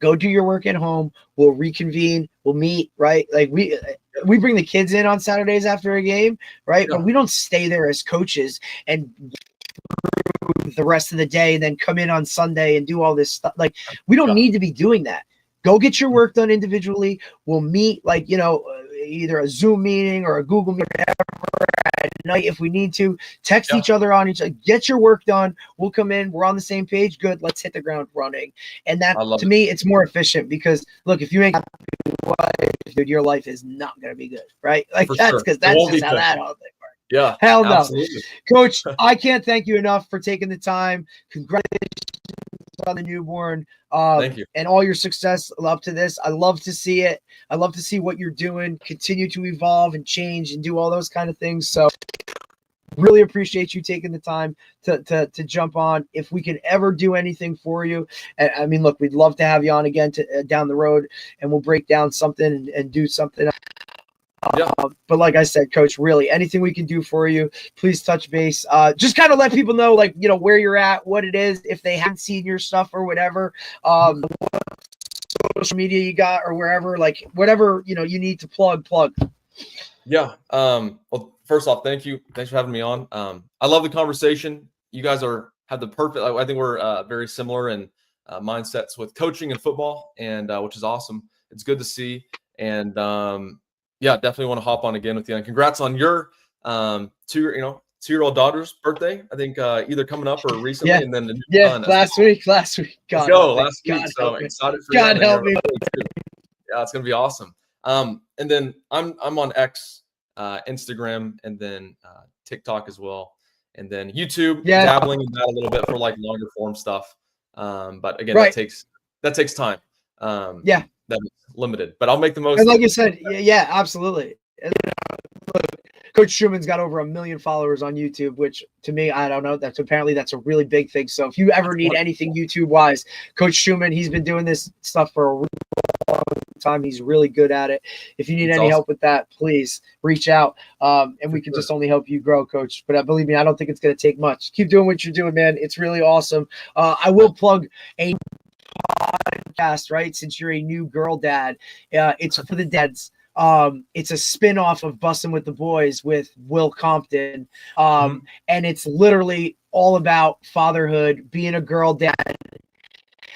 Go do your work at home. We'll reconvene. We'll meet, right? Like we bring the kids in on Saturdays after a game, right? But we don't stay there as coaches and the rest of the day and then come in on Sunday and do all this stuff. Like, we don't need to be doing that. Go get your work done individually. We'll meet, like, either a Zoom meeting or a Google meeting, whatever, at night if we need to. Text each other on each other. Get your work done. We'll come in. We're on the same page. Good. Let's hit the ground running. And that, to me, it's more efficient because, look, if you ain't got dude, your life is not going to be good, right? Like, that's because that's just how that whole thing works. Yeah. Hell no. Absolutely. Coach, I can't thank you enough for taking the time. Congratulations on the newborn. Thank you. And all your success up to this. I love to see it. I love to see what you're doing, continue to evolve and change and do all those kind of things. So really appreciate you taking the time to jump on. If we can ever do anything for you, I mean, look, we'd love to have you on again down the road, and we'll break down something and do something. Yeah. But like I said, Coach, really anything we can do for you, please touch base. Just kind of let people know, like, you know, where you're at, what it is, if they haven't seen your stuff or whatever. What social media you got or wherever, like whatever, you know, you need to plug. Yeah. Well, first off, thank you. Thanks for having me on. I love the conversation. You guys have the perfect. I think we're very similar in mindsets with coaching and football, and which is awesome. It's good to see. And yeah, definitely want to hop on again with you. And congrats on your 2-year-old daughter's birthday. I think either coming up or recently, Yeah. and then the new Yeah, son. last week. Let's God go, help me. last week. God So help me. excited for God you. help me. Yeah, it's gonna be awesome. And then I'm on X, Instagram, and then TikTok as well, and then YouTube. Yeah. Dabbling in that a little bit for like longer form stuff. But again, Right. that takes time. Yeah. That's limited, but I'll make the most. And like of you it. said, yeah, absolutely. And, Coach Schuman's got over 1 million followers on YouTube, which to me, I don't know. That's a really big thing. So if you ever need anything YouTube wise, Coach Schumann, he's been doing this stuff for a really long time. He's really good at it. If you need That's any awesome. help with that, please reach out. And we can just only help you grow, Coach. But believe me, I don't think it's going to take much. Keep doing what you're doing, man. It's really awesome. I will plug a podcast, right? Since you're a new girl dad, it's for the dads. It's a spin-off of Bussin' with the Boys with Will Compton. And it's literally all about fatherhood, being a girl dad.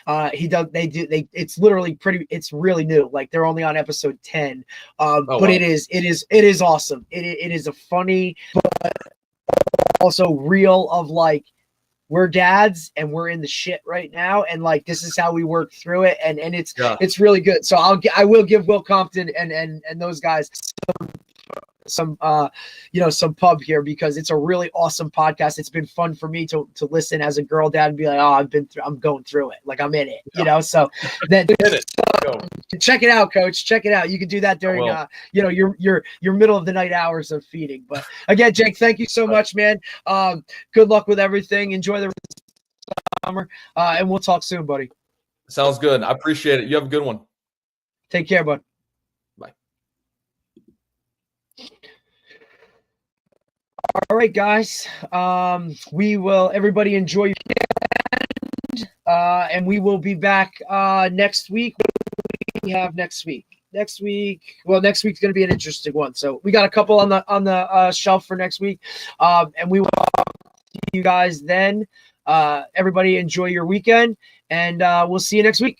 It's literally it's really new. Like they're only on episode 10. But wow. it is awesome. It is a funny, but also real of like, we're dads and we're in the shit right now. And like, this is how we work through it. And it's really good. So I will give Will Compton and those guys some pub here, because it's a really awesome podcast. It's been fun for me to listen as a girl dad and be like, oh, I'm going through it. Like I'm in it, you know? So then check it out, Coach. Check it out. You can do that during, your middle of the night hours of feeding. But again, Jake, thank you so much, man. Good luck with everything. Enjoy the rest of the summer. And we'll talk soon, buddy. Sounds good. I appreciate it. You have a good one. Take care, bud. Bye. All right, guys. Everybody enjoy your weekend. And we will be back next week. What do we have next week? Next week's going to be an interesting one. So we got a couple on the shelf for next week. And we will see you guys then. Everybody enjoy your weekend, and we'll see you next week.